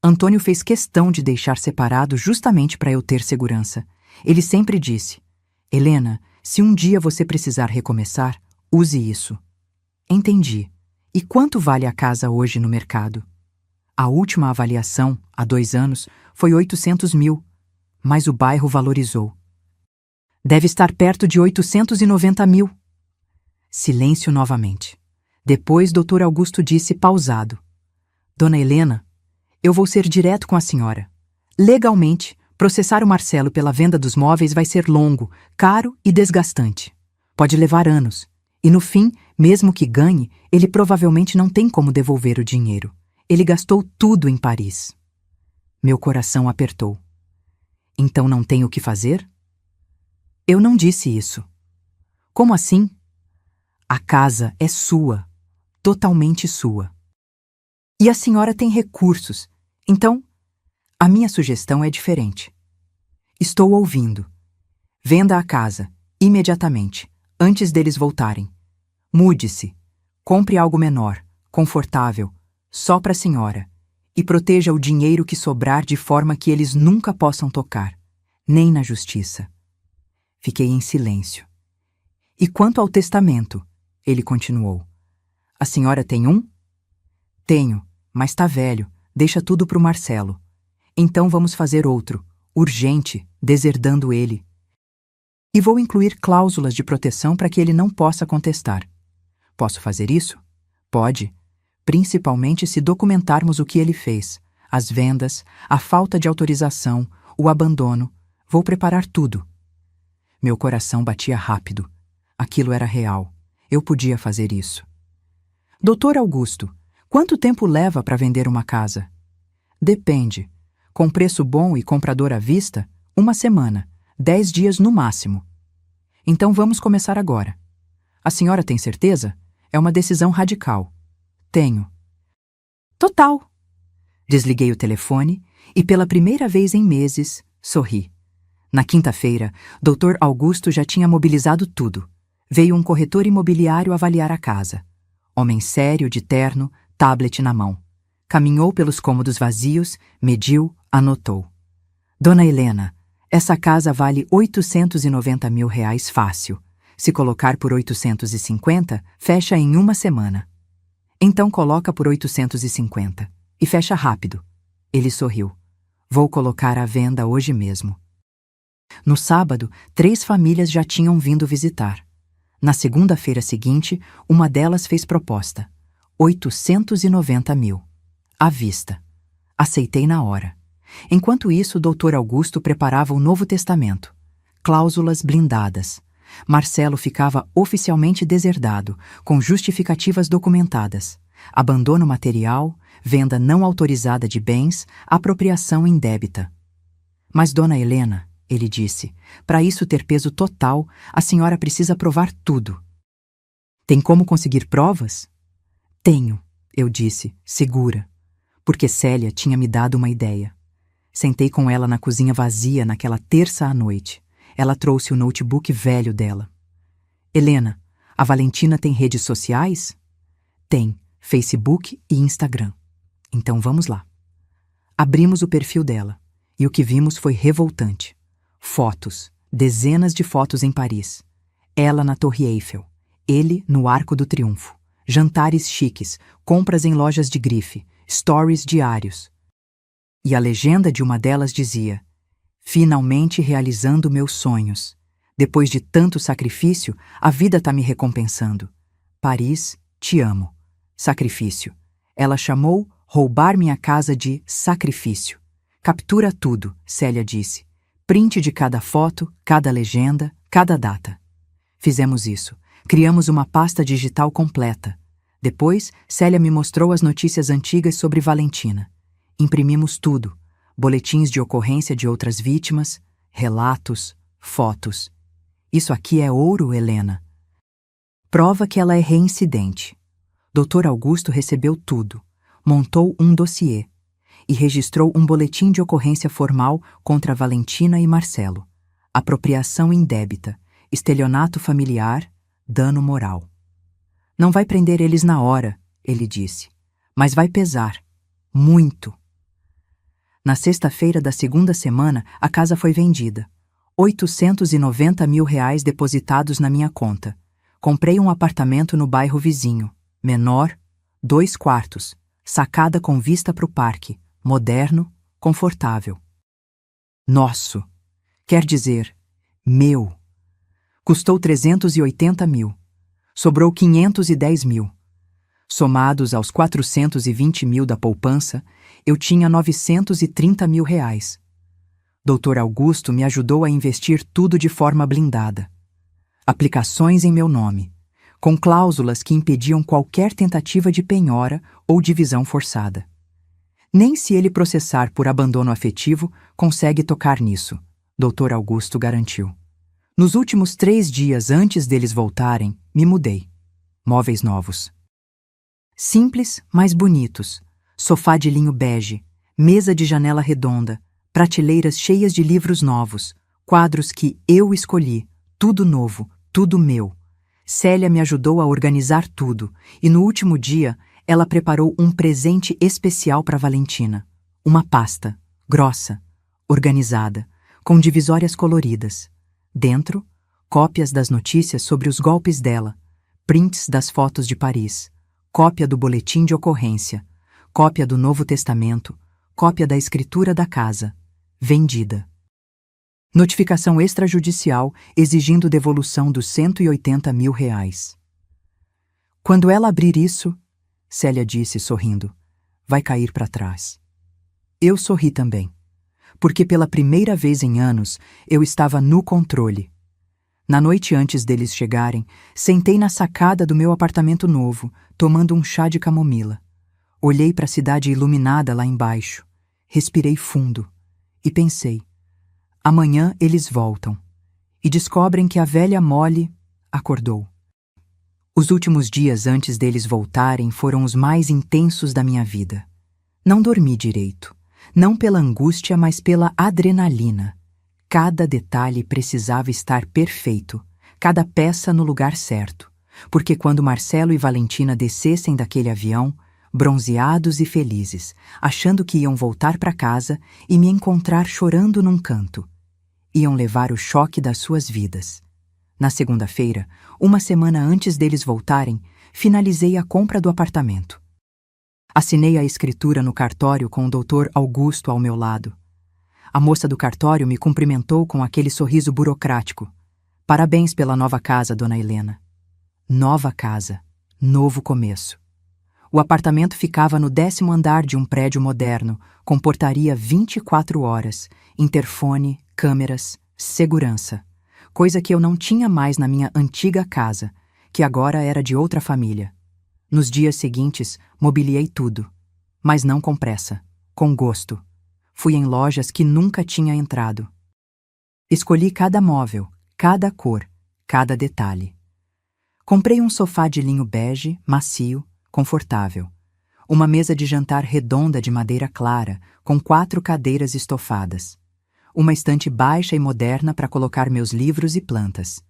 S1: Antônio fez questão de deixar separado justamente para eu ter segurança. Ele sempre disse: Helena, se um dia você precisar recomeçar, use isso. Entendi. E quanto vale a casa hoje no mercado? A última avaliação, há 2 anos, foi 800 mil, mas o bairro valorizou. Deve estar perto de 890 mil. Silêncio novamente. Depois, Dr. Augusto disse pausado: Dona Helena, eu vou ser direto com a senhora. Legalmente, processar o Marcelo pela venda dos móveis vai ser longo, caro e desgastante. Pode levar anos. E no fim, mesmo que ganhe, ele provavelmente não tem como devolver o dinheiro. Ele gastou tudo em Paris. Meu coração apertou. Então não tem o que fazer? Eu não disse isso. Como assim? A casa é sua, totalmente sua. E a senhora tem recursos, então a minha sugestão é diferente. Estou ouvindo. Venda a casa, imediatamente, antes deles voltarem. Mude-se, compre algo menor, confortável, só para a senhora, e proteja o dinheiro que sobrar de forma que eles nunca possam tocar, nem na justiça. Fiquei em silêncio. E quanto ao testamento? Ele continuou. A senhora tem um? Tenho, mas tá velho, deixa tudo pro Marcelo. Então vamos fazer outro, urgente, deserdando ele. E vou incluir cláusulas de proteção para que ele não possa contestar. Posso fazer isso? Pode, principalmente se documentarmos o que ele fez, as vendas, a falta de autorização, o abandono. Vou preparar tudo. Meu coração batia rápido. Aquilo era real. Eu podia fazer isso. Doutor Augusto, quanto tempo leva para vender uma casa? Depende. Com preço bom e comprador à vista, 1 semana, 10 dias no máximo. Então vamos começar agora. A senhora tem certeza? É uma decisão radical. Tenho. Total. Desliguei o telefone e, pela primeira vez em meses, sorri. Na quinta-feira, Dr. Augusto já tinha mobilizado tudo. Veio um corretor imobiliário avaliar a casa. Homem sério, de terno, tablet na mão. Caminhou pelos cômodos vazios, mediu, anotou. Dona Helena, essa casa vale R$890 mil fácil. Se colocar por 850, fecha em uma semana. Então coloca por 850 e fecha rápido. Ele sorriu. Vou colocar à venda hoje mesmo. No sábado, 3 famílias já tinham vindo visitar. Na segunda-feira seguinte, uma delas fez proposta. 890 mil. À vista. Aceitei na hora. Enquanto isso, o Dr. Augusto preparava o Novo Testamento. Cláusulas blindadas. Marcelo ficava oficialmente deserdado, com justificativas documentadas. Abandono material, venda não autorizada de bens, apropriação indébita. Mas, Dona Helena, ele disse, para isso ter peso total, a senhora precisa provar tudo. Tem como conseguir provas? Tenho, eu disse, segura, porque Célia tinha me dado uma ideia. Sentei com ela na cozinha vazia naquela terça à noite. Ela trouxe o notebook velho dela. Helena, a Valentina tem redes sociais? Tem, Facebook e Instagram. Então vamos lá. Abrimos o perfil dela, e o que vimos foi revoltante. Fotos, dezenas de fotos em Paris. Ela na Torre Eiffel, ele no Arco do Triunfo. Jantares chiques, compras em lojas de grife, stories diários. E a legenda de uma delas dizia: finalmente realizando meus sonhos. Depois de tanto sacrifício, a vida tá me recompensando. Paris, te amo. Sacrifício. Ela chamou roubar minha casa de sacrifício. Captura tudo, Célia disse. Print de cada foto, cada legenda, cada data. Fizemos isso. Criamos uma pasta digital completa. Depois, Célia me mostrou as notícias antigas sobre Valentina. Imprimimos tudo. Boletins de ocorrência de outras vítimas, relatos, fotos. Isso aqui é ouro, Helena. Prova que ela é reincidente. Dr. Augusto recebeu tudo, montou um dossiê e registrou um boletim de ocorrência formal contra Valentina e Marcelo. Apropriação indébita, estelionato familiar, dano moral. Não vai prender eles na hora, ele disse, mas vai pesar. Muito. Na sexta-feira da segunda semana, a casa foi vendida. 890 mil depositados na minha conta. Comprei um apartamento no bairro vizinho. Menor, 2 quartos, sacada com vista para o parque, moderno, confortável. Nosso, quer dizer, meu. Custou 380 mil. Sobrou 510 mil. Somados aos 420 mil da poupança, eu tinha 930 mil. Dr. Augusto me ajudou a investir tudo de forma blindada. Aplicações em meu nome, com cláusulas que impediam qualquer tentativa de penhora ou divisão forçada. Nem se ele processar por abandono afetivo, consegue tocar nisso, Dr. Augusto garantiu. Nos últimos 3 dias antes deles voltarem, me mudei. Móveis novos. Simples, mas bonitos. Sofá de linho bege, mesa de janela redonda, prateleiras cheias de livros novos, quadros que eu escolhi, tudo novo, tudo meu. Célia me ajudou a organizar tudo, e no último dia, ela preparou um presente especial para Valentina. Uma pasta, grossa, organizada, com divisórias coloridas. Dentro, cópias das notícias sobre os golpes dela, prints das fotos de Paris, cópia do boletim de ocorrência, cópia do Novo Testamento, cópia da escritura da casa. Vendida. Notificação extrajudicial exigindo devolução dos 180 mil. Quando ela abrir isso, Célia disse sorrindo, vai cair para trás. Eu sorri também, porque pela primeira vez em anos eu estava no controle. Na noite antes deles chegarem, sentei na sacada do meu apartamento novo, tomando um chá de camomila. Olhei para a cidade iluminada lá embaixo, respirei fundo e pensei, amanhã eles voltam e descobrem que a velha Molly acordou. Os últimos dias antes deles voltarem foram os mais intensos da minha vida. Não dormi direito, não pela angústia, mas pela adrenalina. Cada detalhe precisava estar perfeito, cada peça no lugar certo, porque quando Marcelo e Valentina descessem daquele avião, bronzeados e felizes, achando que iam voltar para casa e me encontrar chorando num canto. Iam levar o choque das suas vidas. Na segunda-feira, uma semana antes deles voltarem, finalizei a compra do apartamento. Assinei a escritura no cartório com o Dr. Augusto ao meu lado. A moça do cartório me cumprimentou com aquele sorriso burocrático. Parabéns pela nova casa, dona Helena. Nova casa, novo começo. O apartamento ficava no 10º andar de um prédio moderno, com portaria 24 horas, interfone, câmeras, segurança. Coisa que eu não tinha mais na minha antiga casa, que agora era de outra família. Nos dias seguintes, mobiliei tudo. Mas não com pressa, com gosto. Fui em lojas que nunca tinha entrado. Escolhi cada móvel, cada cor, cada detalhe. Comprei um sofá de linho bege, macio, confortável. Uma mesa de jantar redonda de madeira clara, com 4 cadeiras estofadas. Uma estante baixa e moderna para colocar meus livros e plantas.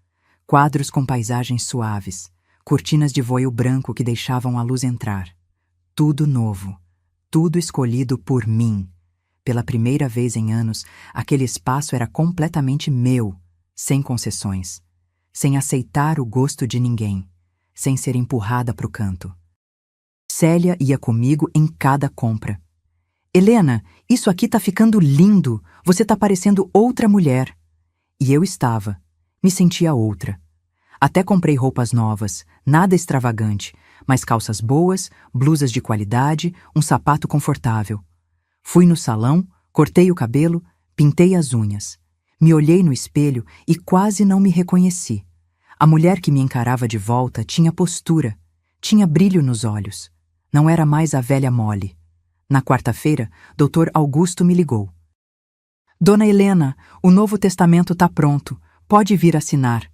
S1: Quadros com paisagens suaves. Cortinas de voio branco que deixavam a luz entrar. Tudo novo. Tudo escolhido por mim. Pela primeira vez em anos, aquele espaço era completamente meu, sem concessões. Sem aceitar o gosto de ninguém. Sem ser empurrada para o canto. Célia ia comigo em cada compra. Helena, isso aqui tá ficando lindo. Você tá parecendo outra mulher. E eu estava. Me sentia outra. Até comprei roupas novas, nada extravagante, mas calças boas, blusas de qualidade, um sapato confortável. Fui no salão, cortei o cabelo, pintei as unhas. Me olhei no espelho e quase não me reconheci. A mulher que me encarava de volta tinha postura, tinha brilho nos olhos. Não era mais a velha mole. Na quarta-feira, Dr. Augusto me ligou. Dona Helena, o Novo Testamento tá pronto. Pode vir assinar.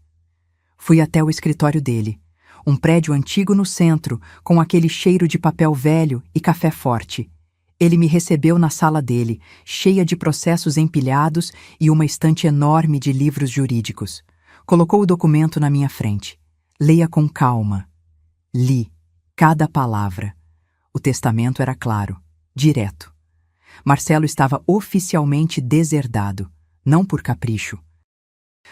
S1: Fui até o escritório dele. Um prédio antigo no centro, com aquele cheiro de papel velho e café forte. Ele me recebeu na sala dele, cheia de processos empilhados e uma estante enorme de livros jurídicos. Colocou o documento na minha frente. Leia com calma. Li cada palavra. O testamento era claro, direto. Marcelo estava oficialmente deserdado, não por capricho,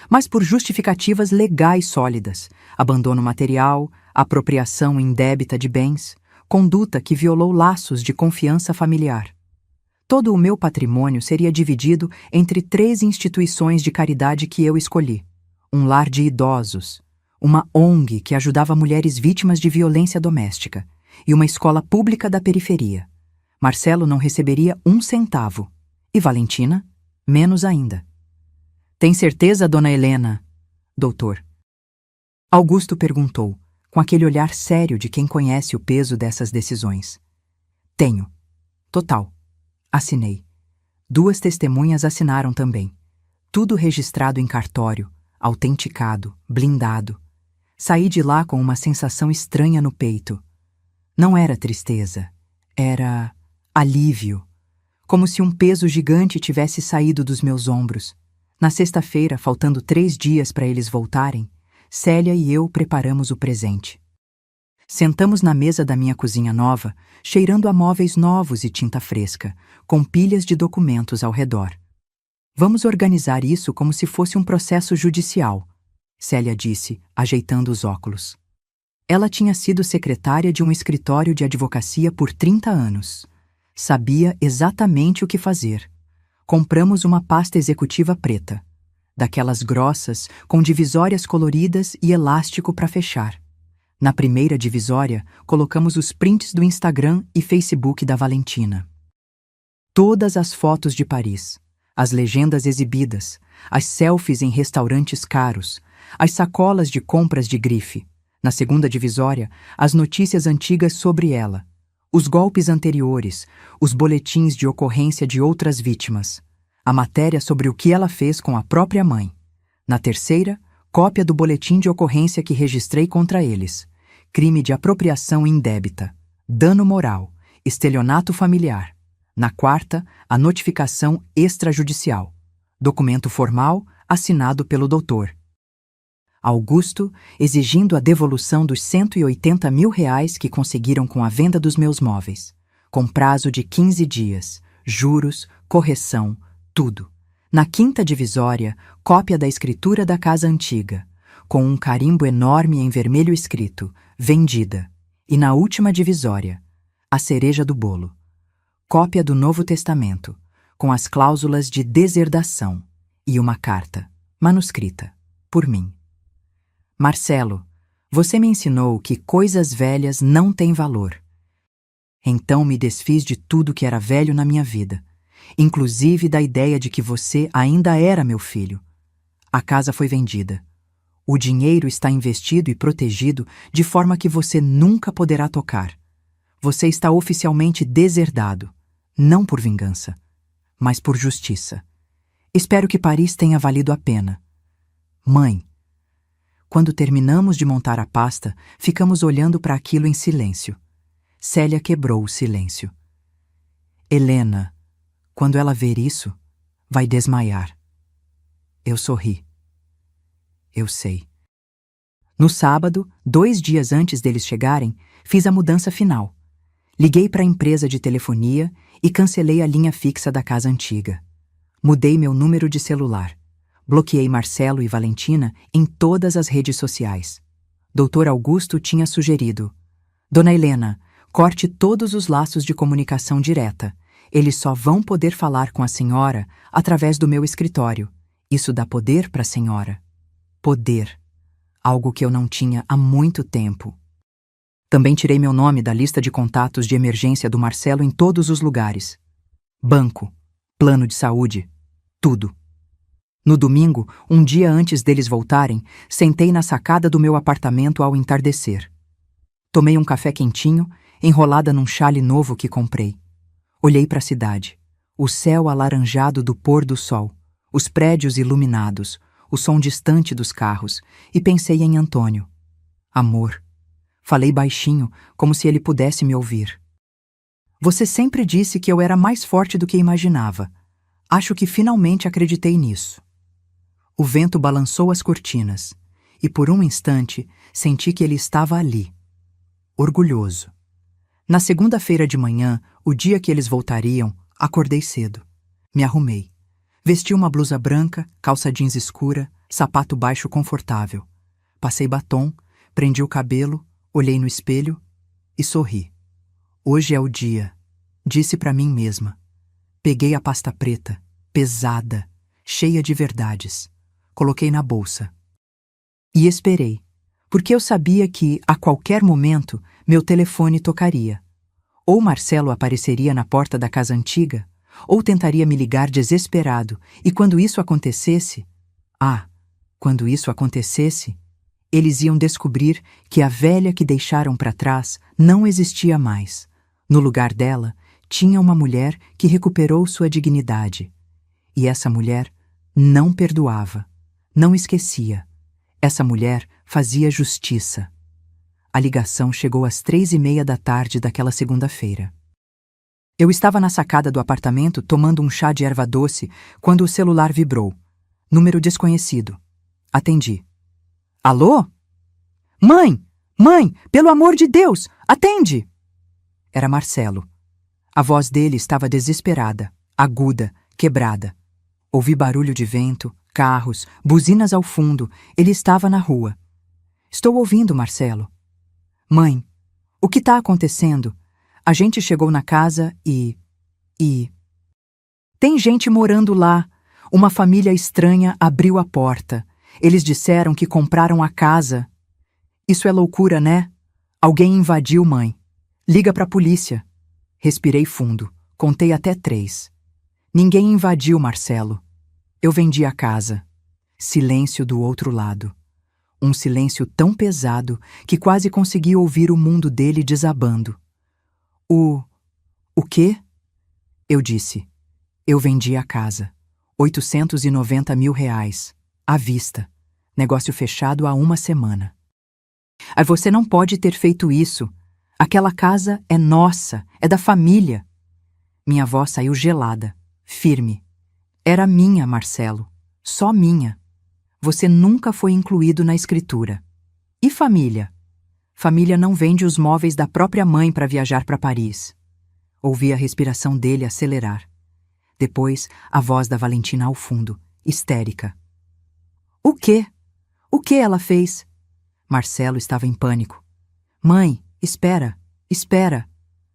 S1: mas por justificativas legais sólidas, abandono material, apropriação indébita de bens, conduta que violou laços de confiança familiar. Todo o meu patrimônio seria dividido entre 3 instituições de caridade que eu escolhi. Um lar de idosos, uma ONG que ajudava mulheres vítimas de violência doméstica e uma escola pública da periferia. Marcelo não receberia 1 centavo. E Valentina, menos ainda. Tem certeza, dona Helena? Doutor. Augusto perguntou, com aquele olhar sério de quem conhece o peso dessas decisões. Tenho. Total. Assinei. 2 testemunhas assinaram também. Tudo registrado em cartório, autenticado, blindado. Saí de lá com uma sensação estranha no peito. Não era tristeza. Era alívio. Como se um peso gigante tivesse saído dos meus ombros. Na sexta-feira, faltando 3 dias para eles voltarem, Célia e eu preparamos o presente. Sentamos na mesa da minha cozinha nova, cheirando a móveis novos e tinta fresca, com pilhas de documentos ao redor. Vamos organizar isso como se fosse um processo judicial, Célia disse, ajeitando os óculos. Ela tinha sido secretária de um escritório de advocacia por 30 anos. Sabia exatamente o que fazer. Compramos uma pasta executiva preta, daquelas grossas, com divisórias coloridas e elástico para fechar. Na primeira divisória, colocamos os prints do Instagram e Facebook da Valentina. Todas as fotos de Paris, as legendas exibidas, as selfies em restaurantes caros, as sacolas de compras de grife. Na segunda divisória, as notícias antigas sobre ela, os golpes anteriores, os boletins de ocorrência de outras vítimas, a matéria sobre o que ela fez com a própria mãe. Na terceira, cópia do boletim de ocorrência que registrei contra eles. Crime de apropriação indébita, dano moral, estelionato familiar. Na quarta, a notificação extrajudicial. Documento formal assinado pelo doutor. Augusto, exigindo a devolução dos R$ 180 mil que conseguiram com a venda dos meus móveis, com prazo de 15 dias, juros, correção, tudo. Na quinta divisória, cópia da escritura da casa antiga, com um carimbo enorme em vermelho escrito, vendida. E na última divisória, a cereja do bolo, cópia do Novo Testamento, com as cláusulas de deserdação, e uma carta, manuscrita, por mim. Marcelo, você me ensinou que coisas velhas não têm valor. Então me desfiz de tudo que era velho na minha vida, inclusive da ideia de que você ainda era meu filho. A casa foi vendida. O dinheiro está investido e protegido de forma que você nunca poderá tocar. Você está oficialmente deserdado, não por vingança, mas por justiça. Espero que Paris tenha valido a pena. Mãe, quando terminamos de montar a pasta, ficamos olhando para aquilo em silêncio. Célia quebrou o silêncio. Helena, quando ela ver isso, vai desmaiar. Eu sorri. Eu sei. No sábado, 2 dias antes deles chegarem, fiz a mudança final. Liguei para a empresa de telefonia e cancelei a linha fixa da casa antiga. Mudei meu número de celular. Bloqueei Marcelo e Valentina em todas as redes sociais. Dr. Augusto tinha sugerido: Dona Helena, corte todos os laços de comunicação direta. Eles só vão poder falar com a senhora através do meu escritório. Isso dá poder para a senhora. Poder. Algo que eu não tinha há muito tempo. Também tirei meu nome da lista de contatos de emergência do Marcelo em todos os lugares. Banco, plano de saúde, tudo. No domingo, um dia antes deles voltarem, sentei na sacada do meu apartamento ao entardecer. Tomei um café quentinho, enrolada num chale novo que comprei. Olhei para a cidade, o céu alaranjado do pôr do sol, os prédios iluminados, o som distante dos carros, e pensei em Antônio. Amor. Falei baixinho, como se ele pudesse me ouvir. Você sempre disse que eu era mais forte do que imaginava. Acho que finalmente acreditei nisso. O vento balançou as cortinas, e por um instante senti que ele estava ali, orgulhoso. Na segunda-feira de manhã, o dia que eles voltariam, acordei cedo. Me arrumei. Vesti uma blusa branca, calça jeans escura, sapato baixo confortável. Passei batom, prendi o cabelo, olhei no espelho e sorri. Hoje é o dia, disse para mim mesma. Peguei a pasta preta, pesada, cheia de verdades. Coloquei na bolsa. E esperei, porque eu sabia que, a qualquer momento, meu telefone tocaria. Ou Marcelo apareceria na porta da casa antiga, ou tentaria me ligar desesperado, e quando isso acontecesse... quando isso acontecesse, eles iam descobrir que a velha que deixaram para trás não existia mais. No lugar dela, tinha uma mulher que recuperou sua dignidade. E essa mulher não perdoava. Não esquecia. Essa mulher fazia justiça. A ligação chegou às 3:30 da tarde daquela segunda-feira. Eu estava na sacada do apartamento tomando um chá de erva doce quando o celular vibrou. Número desconhecido. Atendi. Alô? Mãe! Mãe! Pelo amor de Deus! Atende! Era Marcelo. A voz dele estava desesperada, aguda, quebrada. Ouvi barulho de vento, carros, buzinas ao fundo. Ele estava na rua. Estou ouvindo, Marcelo. Mãe, o que está acontecendo? A gente chegou na casa e... Tem gente morando lá. Uma família estranha abriu a porta. Eles disseram que compraram a casa. Isso é loucura, né? Alguém invadiu, mãe. Liga para a polícia. Respirei fundo. Contei até 3. Ninguém invadiu, Marcelo. Eu vendi a casa. Silêncio do outro lado. Um silêncio tão pesado que quase consegui ouvir o mundo dele desabando. O quê? Eu disse. Eu vendi a casa. R$ 890 mil. À vista. Negócio fechado há 1 semana. Você não pode ter feito isso. Aquela casa é nossa, é da família. Minha voz saiu gelada, firme. Era minha, Marcelo. Só minha. Você nunca foi incluído na escritura. E família? Família não vende os móveis da própria mãe para viajar para Paris. Ouvi a respiração dele acelerar. Depois, a voz da Valentina ao fundo, histérica. O quê? O que ela fez? Marcelo estava em pânico. Mãe, espera, espera.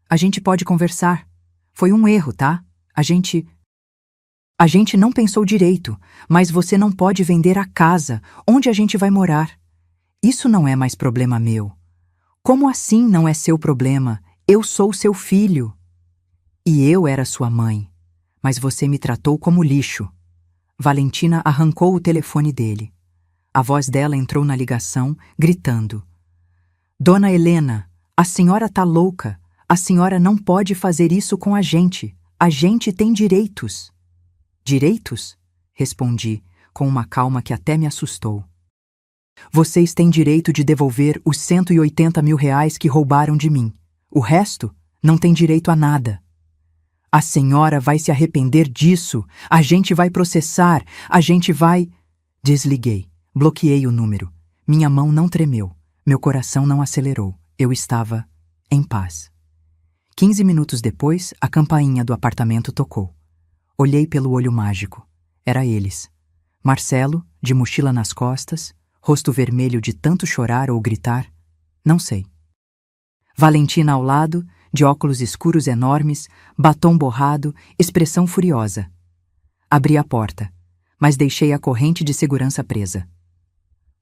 S1: A gente pode conversar. Foi um erro, tá? A gente não pensou direito, mas você não pode vender a casa onde a gente vai morar. Isso não é mais problema meu. Como assim não é seu problema? Eu sou seu filho. E eu era sua mãe, mas você me tratou como lixo. Valentina arrancou o telefone dele. A voz dela entrou na ligação, gritando. Dona Helena, a senhora tá louca. A senhora não pode fazer isso com a gente. A gente tem direitos. Direitos? Respondi, com uma calma que até me assustou. Vocês têm direito de devolver os 180 mil reais que roubaram de mim. O resto não tem direito a nada. A senhora vai se arrepender disso. A gente vai processar. A gente vai... Desliguei. Bloqueei o número. Minha mão não tremeu. Meu coração não acelerou. Eu estava em paz. 15 minutos depois, a campainha do apartamento tocou. Olhei pelo olho mágico. Era eles. Marcelo, de mochila nas costas, rosto vermelho de tanto chorar ou gritar, não sei. Valentina ao lado, de óculos escuros enormes, batom borrado, expressão furiosa. Abri a porta, mas deixei a corrente de segurança presa.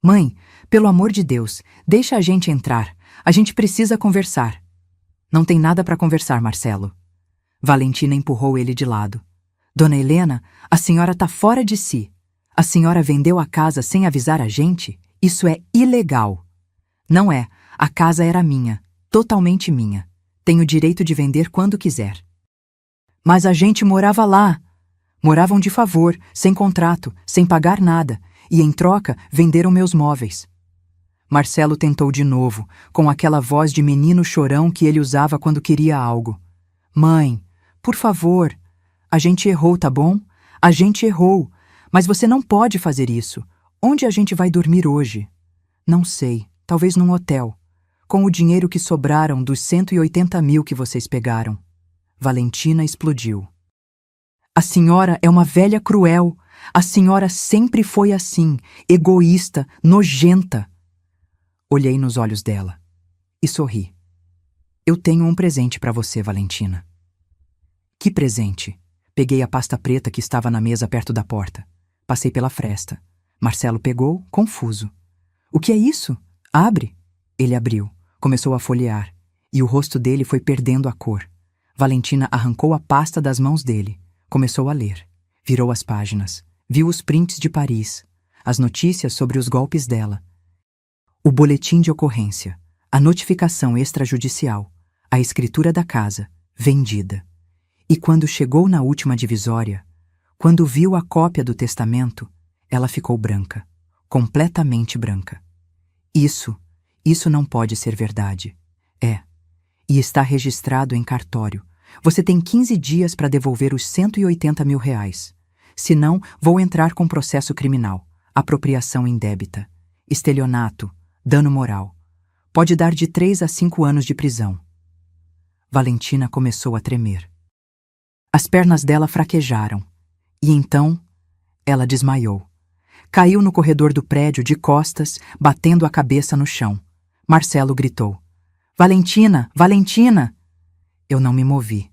S1: Mãe, pelo amor de Deus, deixa a gente entrar. A gente precisa conversar. Não tem nada para conversar, Marcelo. Valentina empurrou ele de lado. Dona Helena, a senhora tá fora de si. A senhora vendeu a casa sem avisar a gente? Isso é ilegal. Não é. A casa era minha. Totalmente minha. Tenho direito de vender quando quiser. Mas a gente morava lá. Moravam de favor, sem contrato, sem pagar nada. E em troca, venderam meus móveis. Marcelo tentou de novo, com aquela voz de menino chorão que ele usava quando queria algo. Mãe, por favor. A gente errou, tá bom? A gente errou. Mas você não pode fazer isso. Onde a gente vai dormir hoje? Não sei. Talvez num hotel. Com o dinheiro que sobraram dos 180 mil que vocês pegaram. Valentina explodiu. A senhora é uma velha cruel. A senhora sempre foi assim, egoísta, nojenta. Olhei nos olhos dela e sorri. Eu tenho um presente para você, Valentina. Que presente? Peguei a pasta preta que estava na mesa perto da porta. Passei pela fresta. Marcelo pegou, confuso. O que é isso? Abre. Ele abriu, começou a folhear, e o rosto dele foi perdendo a cor. Valentina arrancou a pasta das mãos dele, começou a ler. Virou as páginas, viu os prints de Paris, as notícias sobre os golpes dela. O boletim de ocorrência, a notificação extrajudicial, a escritura da casa, vendida. E quando chegou na última divisória, quando viu a cópia do testamento, ela ficou branca, completamente branca. Isso não pode ser verdade. É. E está registrado em cartório. Você tem 15 dias para devolver os 180 mil reais. Senão, vou entrar com processo criminal, apropriação indébita, estelionato, dano moral. Pode dar de 3 a 5 anos de prisão. Valentina começou a tremer. As pernas dela fraquejaram. E então, ela desmaiou. Caiu no corredor do prédio de costas, batendo a cabeça no chão. Marcelo gritou. Valentina! Valentina! Eu não me movi.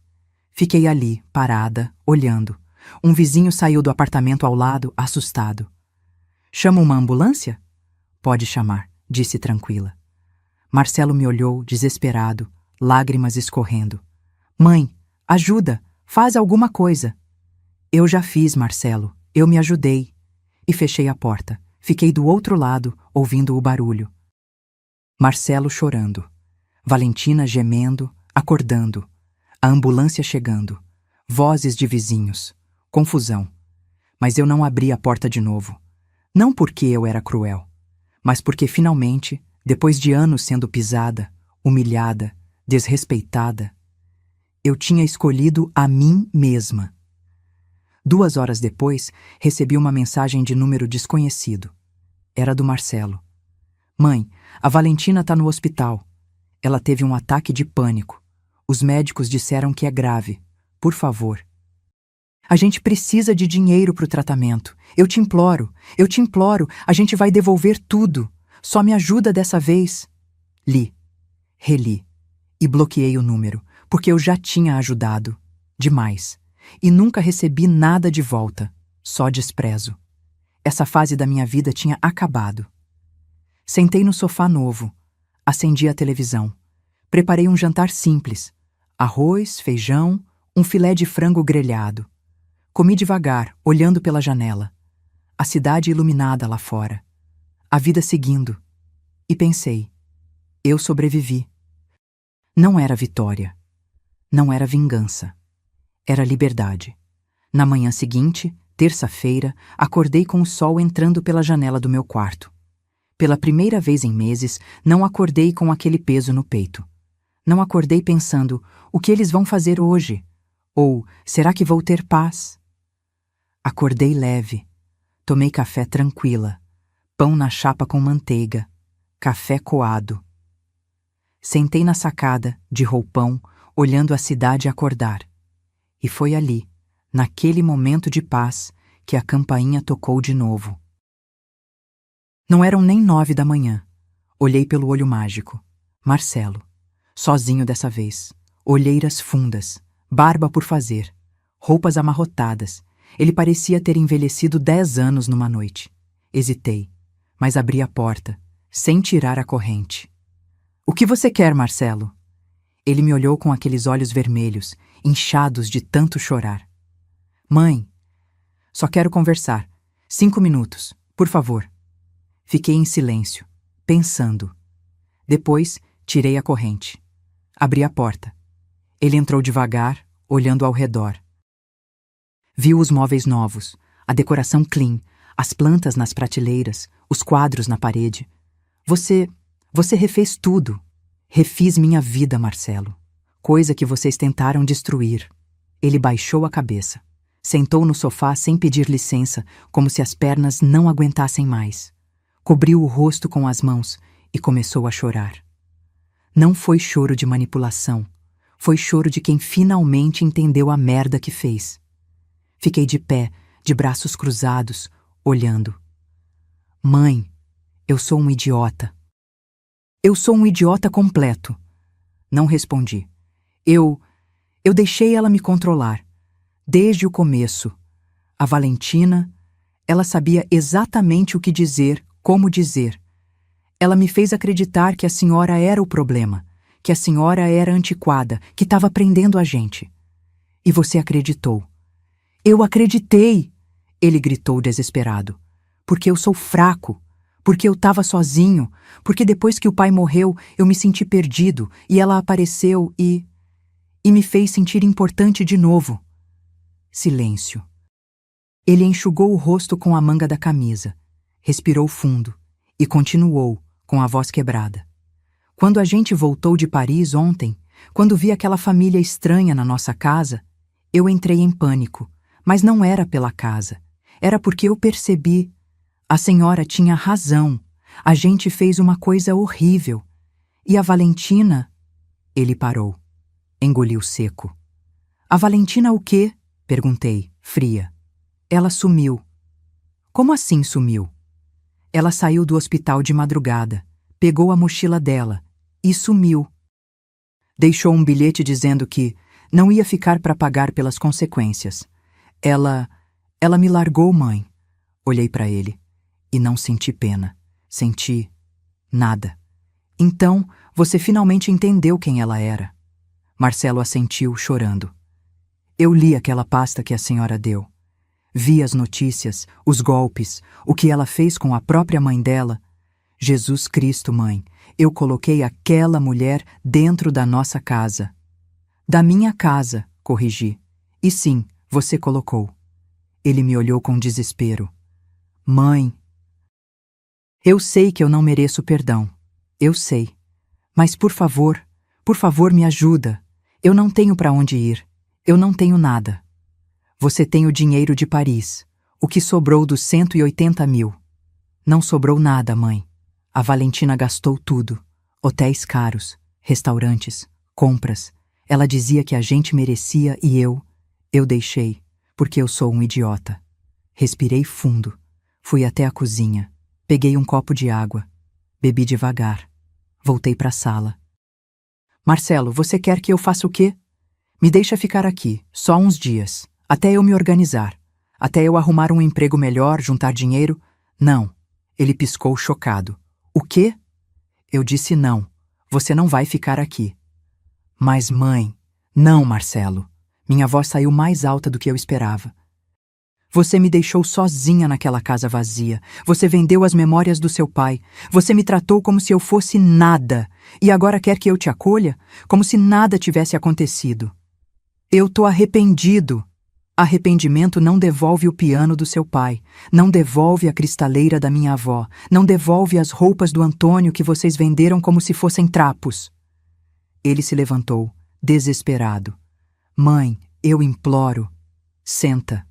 S1: Fiquei ali, parada, olhando. Um vizinho saiu do apartamento ao lado, assustado. Chama uma ambulância? Pode chamar, disse tranquila. Marcelo me olhou, desesperado, lágrimas escorrendo. Mãe, ajuda! Faz alguma coisa! Eu já fiz, Marcelo. Eu me ajudei. E fechei a porta. Fiquei do outro lado, ouvindo o barulho. Marcelo chorando. Valentina gemendo, acordando. A ambulância chegando. Vozes de vizinhos. Confusão. Mas eu não abri a porta de novo. Não porque eu era cruel, mas porque finalmente, depois de anos sendo pisada, humilhada, desrespeitada, eu tinha escolhido a mim mesma. 2 horas depois, recebi uma mensagem de número desconhecido. Era do Marcelo. Mãe, a Valentina tá no hospital. Ela teve um ataque de pânico. Os médicos disseram que é grave. Por favor. A gente precisa de dinheiro pro tratamento. Eu te imploro, a gente vai devolver tudo. Só me ajuda dessa vez. Li, reli e bloqueei o número, porque eu já tinha ajudado. Demais. E nunca recebi nada de volta. Só desprezo. Essa fase da minha vida tinha acabado. Sentei no sofá novo. Acendi a televisão. Preparei um jantar simples. Arroz, feijão, um filé de frango grelhado. Comi devagar, olhando pela janela. A cidade iluminada lá fora. A vida seguindo. E pensei, eu sobrevivi. Não era vitória. Não era vingança. Era liberdade. Na manhã seguinte, terça-feira, acordei com o sol entrando pela janela do meu quarto. Pela primeira vez em meses, não acordei com aquele peso no peito. Não acordei pensando, o que eles vão fazer hoje? Ou, será que vou ter paz? Acordei leve. Tomei café tranquila. Pão na chapa com manteiga. Café coado. Sentei na sacada, de roupão, olhando a cidade acordar. E foi ali, naquele momento de paz, que a campainha tocou de novo. Não eram nem 9 da manhã. Olhei pelo olho mágico. Marcelo. Sozinho dessa vez. Olheiras fundas. Barba por fazer. Roupas amarrotadas. Ele parecia ter envelhecido 10 anos numa noite. Hesitei, mas abri a porta, sem tirar a corrente. O que você quer, Marcelo? Ele me olhou com aqueles olhos vermelhos, inchados de tanto chorar. Mãe, só quero conversar. 5 minutos, por favor. Fiquei em silêncio, pensando. Depois, tirei a corrente. Abri a porta. Ele entrou devagar, olhando ao redor. Viu os móveis novos, a decoração clean, as plantas nas prateleiras, os quadros na parede. Você refez tudo. Refiz minha vida, Marcelo. Coisa que vocês tentaram destruir. Ele baixou a cabeça. Sentou no sofá sem pedir licença, como se as pernas não aguentassem mais. Cobriu o rosto com as mãos e começou a chorar. Não foi choro de manipulação. Foi choro de quem finalmente entendeu a merda que fez. Fiquei de pé, de braços cruzados, olhando. Mãe, eu sou um idiota. Eu sou um idiota completo. Não respondi. Eu deixei ela me controlar. Desde o começo. A Valentina, ela sabia exatamente o que dizer, como dizer. Ela me fez acreditar que a senhora era o problema, que a senhora era antiquada, que estava prendendo a gente. E você acreditou. Eu acreditei! Ele gritou desesperado. Porque eu sou fraco. Porque eu estava sozinho. Porque depois que o pai morreu, eu me senti perdido e ela apareceu e me fez sentir importante de novo. Silêncio. Ele enxugou o rosto com a manga da camisa, respirou fundo e continuou, com a voz quebrada. Quando a gente voltou de Paris ontem, quando vi aquela família estranha na nossa casa, eu entrei em pânico, mas não era pela casa. Era porque eu percebi. A senhora tinha razão. A gente fez uma coisa horrível. E a Valentina... Ele parou. Engoliu seco. A Valentina o quê? Perguntei, fria. Ela sumiu. Como assim sumiu? Ela saiu do hospital de madrugada, pegou a mochila dela e sumiu. Deixou um bilhete dizendo que não ia ficar para pagar pelas consequências. Ela me largou, mãe. Olhei para ele e não senti pena. Senti nada. Então, você finalmente entendeu quem ela era. Marcelo assentiu, chorando. Eu li aquela pasta que a senhora deu. Vi as notícias, os golpes, o que ela fez com a própria mãe dela. Jesus Cristo, mãe, eu coloquei aquela mulher dentro da nossa casa. Da minha casa, corrigi. E sim, você colocou. Ele me olhou com desespero. Mãe. Eu sei que eu não mereço perdão. Eu sei. Mas por favor me ajuda. Eu não tenho para onde ir. Eu não tenho nada. Você tem o dinheiro de Paris, o que sobrou dos 180 mil. Não sobrou nada, mãe. A Valentina gastou tudo. Hotéis caros, restaurantes, compras. Ela dizia que a gente merecia e eu deixei, porque eu sou um idiota. Respirei fundo. Fui até a cozinha. Peguei um copo de água. Bebi devagar. Voltei para a sala. Marcelo, você quer que eu faça o quê? Me deixa ficar aqui, só uns dias, até eu me organizar, até eu arrumar um emprego melhor, juntar dinheiro. Não. Ele piscou chocado. O quê? Eu disse não. Você não vai ficar aqui. Mas, mãe... Não, Marcelo. Minha voz saiu mais alta do que eu esperava. Você me deixou sozinha naquela casa vazia. Você vendeu as memórias do seu pai. Você me tratou como se eu fosse nada. E agora quer que eu te acolha? Como se nada tivesse acontecido. Eu tô arrependido. Arrependimento não devolve o piano do seu pai. Não devolve a cristaleira da minha avó. Não devolve as roupas do Antônio que vocês venderam como se fossem trapos. Ele se levantou, desesperado. Mãe, eu imploro. Senta.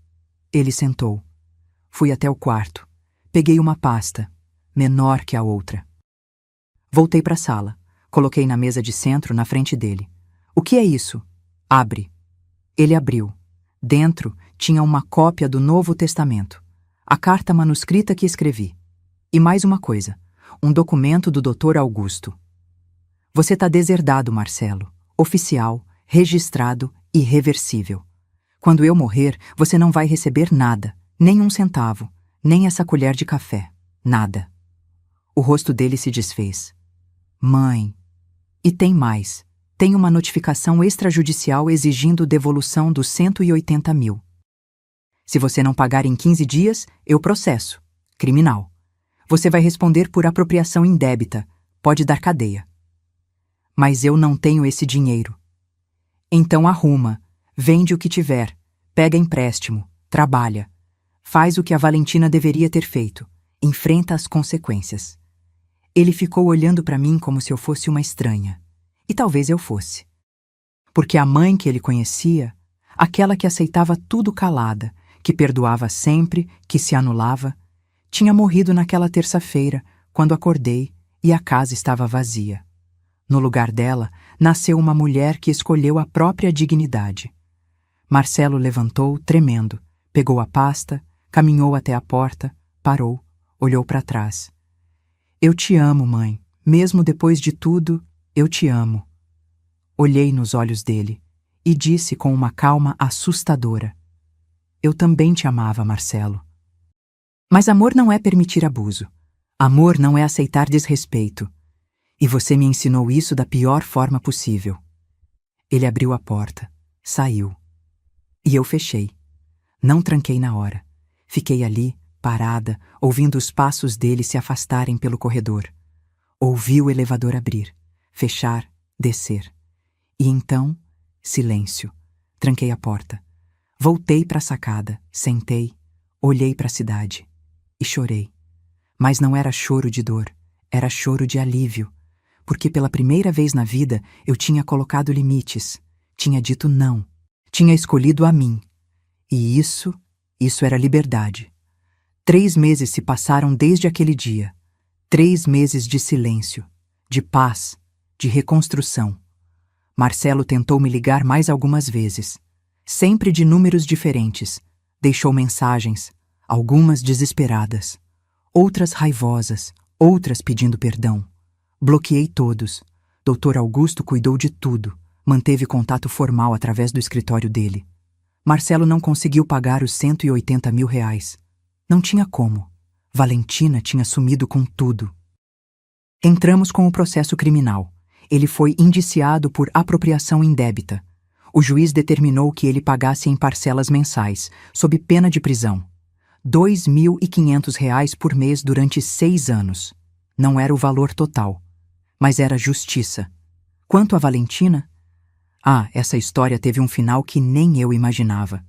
S1: Ele sentou. Fui até o quarto. Peguei uma pasta, menor que a outra. Voltei para a sala. Coloquei na mesa de centro, na frente dele. O que é isso? Abre. Ele abriu. Dentro tinha uma cópia do Novo Testamento. A carta manuscrita que escrevi. E mais uma coisa. Um documento do Dr. Augusto. Você tá deserdado, Marcelo. Oficial, registrado, irreversível. Quando eu morrer, você não vai receber nada, nem um centavo, nem essa colher de café, nada. O rosto dele se desfez. Mãe. E tem mais. Tem uma notificação extrajudicial exigindo devolução dos 180 mil. Se você não pagar em 15 dias, eu processo. Criminal. Você vai responder por apropriação indébita. Pode dar cadeia. Mas eu não tenho esse dinheiro. Então arruma. Vende o que tiver, pega empréstimo, trabalha. Faz o que a Valentina deveria ter feito, enfrenta as consequências. Ele ficou olhando para mim como se eu fosse uma estranha. E talvez eu fosse. Porque a mãe que ele conhecia, aquela que aceitava tudo calada, que perdoava sempre, que se anulava, tinha morrido naquela terça-feira, quando acordei e a casa estava vazia. No lugar dela, nasceu uma mulher que escolheu a própria dignidade. Marcelo levantou, tremendo, pegou a pasta, caminhou até a porta, parou, olhou para trás. Eu te amo, mãe. Mesmo depois de tudo, eu te amo. Olhei nos olhos dele e disse com uma calma assustadora. Eu também te amava, Marcelo. Mas amor não é permitir abuso. Amor não é aceitar desrespeito. E você me ensinou isso da pior forma possível. Ele abriu a porta, saiu. E eu fechei. Não tranquei na hora. Fiquei ali, parada, ouvindo os passos dele se afastarem pelo corredor. Ouvi o elevador abrir, fechar, descer. E então, silêncio. Tranquei a porta. Voltei para a sacada, sentei, olhei para a cidade e chorei. Mas não era choro de dor, era choro de alívio, porque pela primeira vez na vida eu tinha colocado limites, tinha dito não. Tinha escolhido a mim. E isso era liberdade. 3 meses se passaram desde aquele dia. 3 meses de silêncio, de paz, de reconstrução. Marcelo tentou me ligar mais algumas vezes, sempre de números diferentes. Deixou mensagens, algumas desesperadas, outras raivosas, outras pedindo perdão. Bloqueei todos. Dr. Augusto cuidou de tudo. Manteve contato formal através do escritório dele. Marcelo não conseguiu pagar os 180 mil reais. Não tinha como. Valentina tinha sumido com tudo. Entramos com o processo criminal. Ele foi indiciado por apropriação indébita. O juiz determinou que ele pagasse em parcelas mensais, sob pena de prisão. R$ 2.500 por mês durante 6 anos. Não era o valor total, mas era justiça. Quanto a Valentina... essa história teve um final que nem eu imaginava.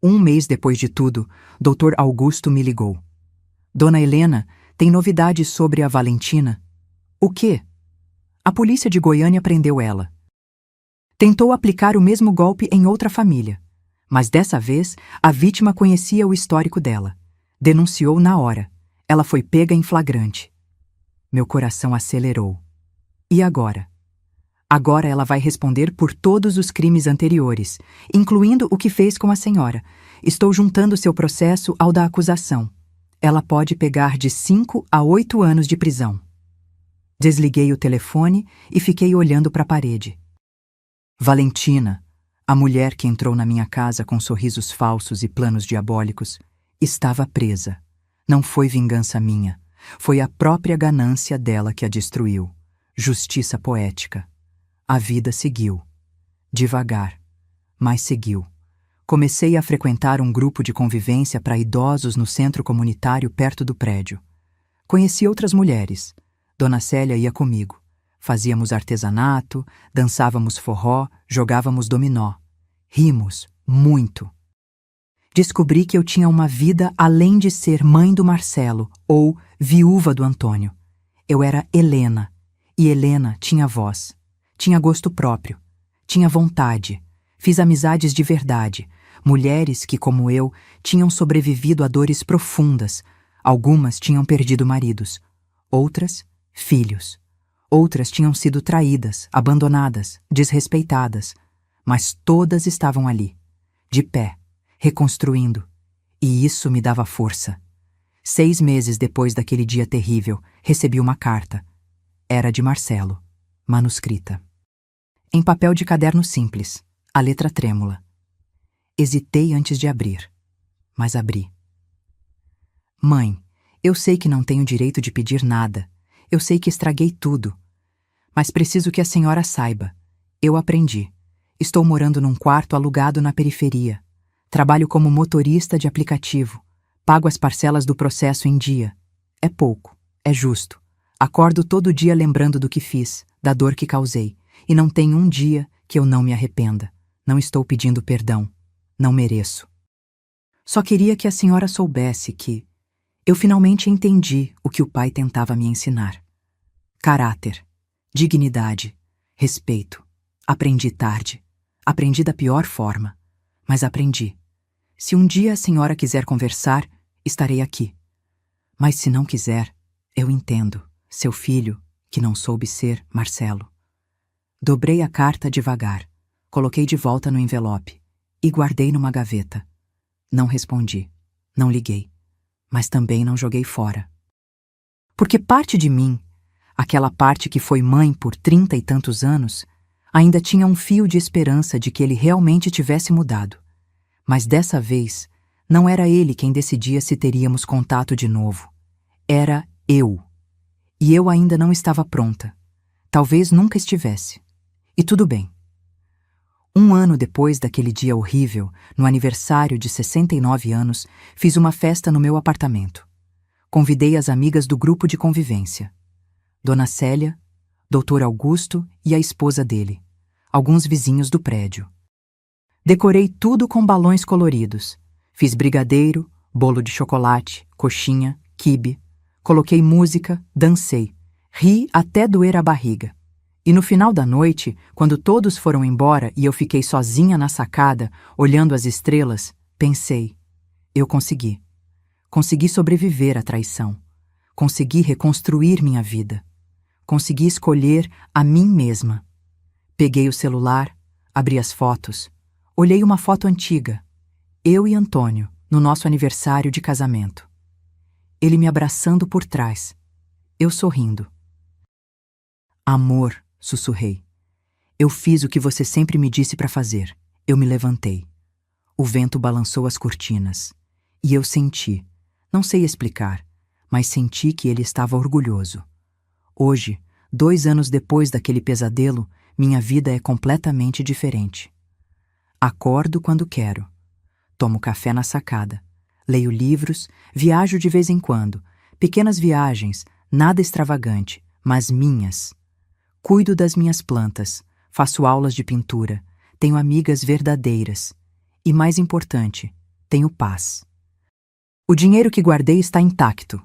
S1: 1 mês depois de tudo, Dr. Augusto me ligou. Dona Helena, tem novidades sobre a Valentina? O quê? A polícia de Goiânia prendeu ela. Tentou aplicar o mesmo golpe em outra família, mas dessa vez a vítima conhecia o histórico dela. Denunciou na hora. Ela foi pega em flagrante. Meu coração acelerou. E agora? Agora ela vai responder por todos os crimes anteriores, incluindo o que fez com a senhora. Estou juntando seu processo ao da acusação. Ela pode pegar de 5 a 8 anos de prisão. Desliguei o telefone e fiquei olhando para a parede. Valentina, a mulher que entrou na minha casa com sorrisos falsos e planos diabólicos, estava presa. Não foi vingança minha. Foi a própria ganância dela que a destruiu. Justiça poética. A vida seguiu. Devagar, mas seguiu. Comecei a frequentar um grupo de convivência para idosos no centro comunitário perto do prédio. Conheci outras mulheres. Dona Célia ia comigo. Fazíamos artesanato, dançávamos forró, jogávamos dominó. Rimos muito. Descobri que eu tinha uma vida além de ser mãe do Marcelo ou viúva do Antônio. Eu era Helena, e Helena tinha voz, tinha gosto próprio, tinha vontade. Fiz amizades de verdade, mulheres que, como eu, tinham sobrevivido a dores profundas. Algumas tinham perdido maridos, outras, filhos. Outras tinham sido traídas, abandonadas, desrespeitadas, mas todas estavam ali, de pé, reconstruindo, e isso me dava força. 6 meses depois daquele dia terrível, recebi uma carta. Era de Marcelo, manuscrita. Em papel de caderno simples, a letra trêmula. Hesitei antes de abrir, mas abri. Mãe, eu sei que não tenho direito de pedir nada. Eu sei que estraguei tudo. Mas preciso que a senhora saiba. Eu aprendi. Estou morando num quarto alugado na periferia. Trabalho como motorista de aplicativo. Pago as parcelas do processo em dia. É pouco, é justo. Acordo todo dia lembrando do que fiz, da dor que causei. E não tem um dia que eu não me arrependa. Não estou pedindo perdão. Não mereço. Só queria que a senhora soubesse que eu finalmente entendi o que o pai tentava me ensinar. Caráter, dignidade, respeito. Aprendi tarde. Aprendi da pior forma. Mas aprendi. Se um dia a senhora quiser conversar, estarei aqui. Mas se não quiser, eu entendo. Seu filho, que não soube ser Marcelo. Dobrei a carta devagar. Coloquei de volta no envelope e guardei numa gaveta. Não respondi. Não liguei. Mas também não joguei fora. Porque parte de mim, aquela parte que foi mãe por 30 e tantos anos, ainda tinha um fio de esperança de que ele realmente tivesse mudado. Mas dessa vez, não era ele quem decidia se teríamos contato de novo. Era eu. E eu ainda não estava pronta. Talvez nunca estivesse. E tudo bem. 1 ano depois daquele dia horrível, no aniversário de 69 anos, fiz uma festa no meu apartamento. Convidei as amigas do grupo de convivência. Dona Célia, Dr. Augusto e a esposa dele. Alguns vizinhos do prédio. Decorei tudo com balões coloridos. Fiz brigadeiro, bolo de chocolate, coxinha, quibe. Coloquei música, dancei. Ri até doer a barriga. E no final da noite, quando todos foram embora e eu fiquei sozinha na sacada, olhando as estrelas, pensei: eu consegui. Consegui sobreviver à traição. Consegui reconstruir minha vida. Consegui escolher a mim mesma. Peguei o celular, abri as fotos, olhei uma foto antiga. Eu e Antônio, no nosso aniversário de casamento. Ele me abraçando por trás. Eu sorrindo. Amor, sussurrei. Eu fiz o que você sempre me disse para fazer. Eu me levantei. O vento balançou as cortinas. E eu senti, não sei explicar, mas senti que ele estava orgulhoso. Hoje, 2 anos depois daquele pesadelo, minha vida é completamente diferente. Acordo quando quero. Tomo café na sacada. Leio livros, viajo de vez em quando. Pequenas viagens, nada extravagante, mas minhas. Cuido das minhas plantas, faço aulas de pintura, tenho amigas verdadeiras. E mais importante, tenho paz. O dinheiro que guardei está intacto,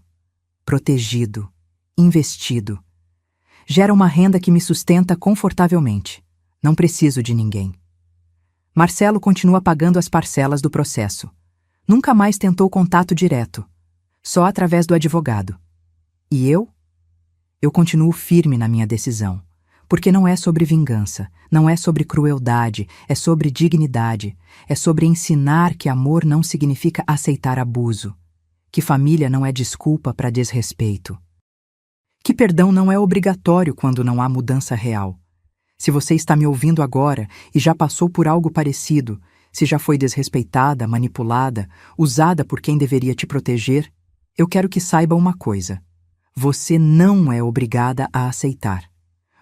S1: protegido, investido. Gera uma renda que me sustenta confortavelmente. Não preciso de ninguém. Marcelo continua pagando as parcelas do processo. Nunca mais tentou contato direto. Só através do advogado. E eu? Eu continuo firme na minha decisão. Porque não é sobre vingança, não é sobre crueldade, é sobre dignidade, é sobre ensinar que amor não significa aceitar abuso, que família não é desculpa para desrespeito, que perdão não é obrigatório quando não há mudança real. Se você está me ouvindo agora e já passou por algo parecido, se já foi desrespeitada, manipulada, usada por quem deveria te proteger, eu quero que saiba uma coisa: você não é obrigada a aceitar.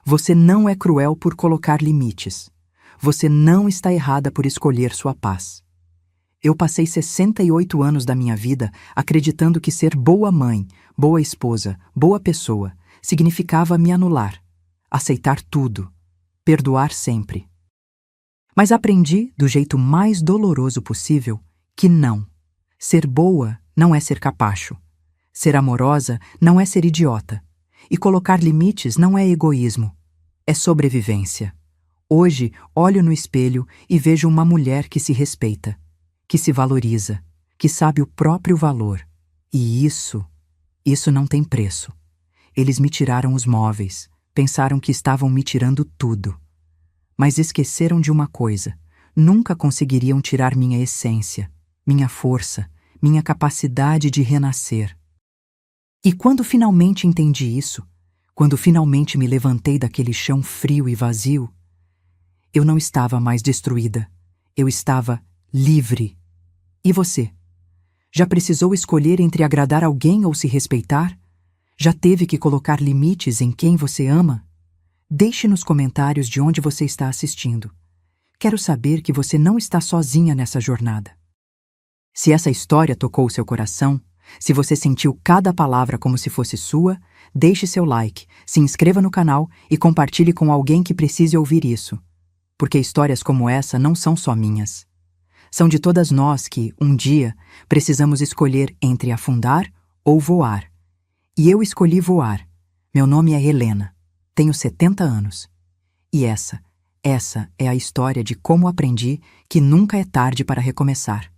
S1: Você não é cruel por colocar limites. Você não está errada por escolher sua paz. Eu passei 68 anos da minha vida acreditando que ser boa mãe, boa esposa, boa pessoa significava me anular, aceitar tudo, perdoar sempre. Mas aprendi, do jeito mais doloroso possível, que não. Ser boa não é ser capacho. Ser amorosa não é ser idiota. E colocar limites não é egoísmo. É sobrevivência. Hoje, olho no espelho e vejo uma mulher que se respeita, que se valoriza, que sabe o próprio valor. E isso não tem preço. Eles me tiraram os móveis, pensaram que estavam me tirando tudo. Mas esqueceram de uma coisa: nunca conseguiriam tirar minha essência, minha força, minha capacidade de renascer. E quando finalmente entendi isso, quando finalmente me levantei daquele chão frio e vazio, eu não estava mais destruída, eu estava livre. E você? Já precisou escolher entre agradar alguém ou se respeitar? Já teve que colocar limites em quem você ama? Deixe nos comentários de onde você está assistindo. Quero saber que você não está sozinha nessa jornada. Se essa história tocou seu coração, se você sentiu cada palavra como se fosse sua, deixe seu like, se inscreva no canal e compartilhe com alguém que precise ouvir isso. Porque histórias como essa não são só minhas. São de todas nós que, um dia, precisamos escolher entre afundar ou voar. E eu escolhi voar. Meu nome é Helena. Tenho 70 anos. E essa é a história de como aprendi que nunca é tarde para recomeçar.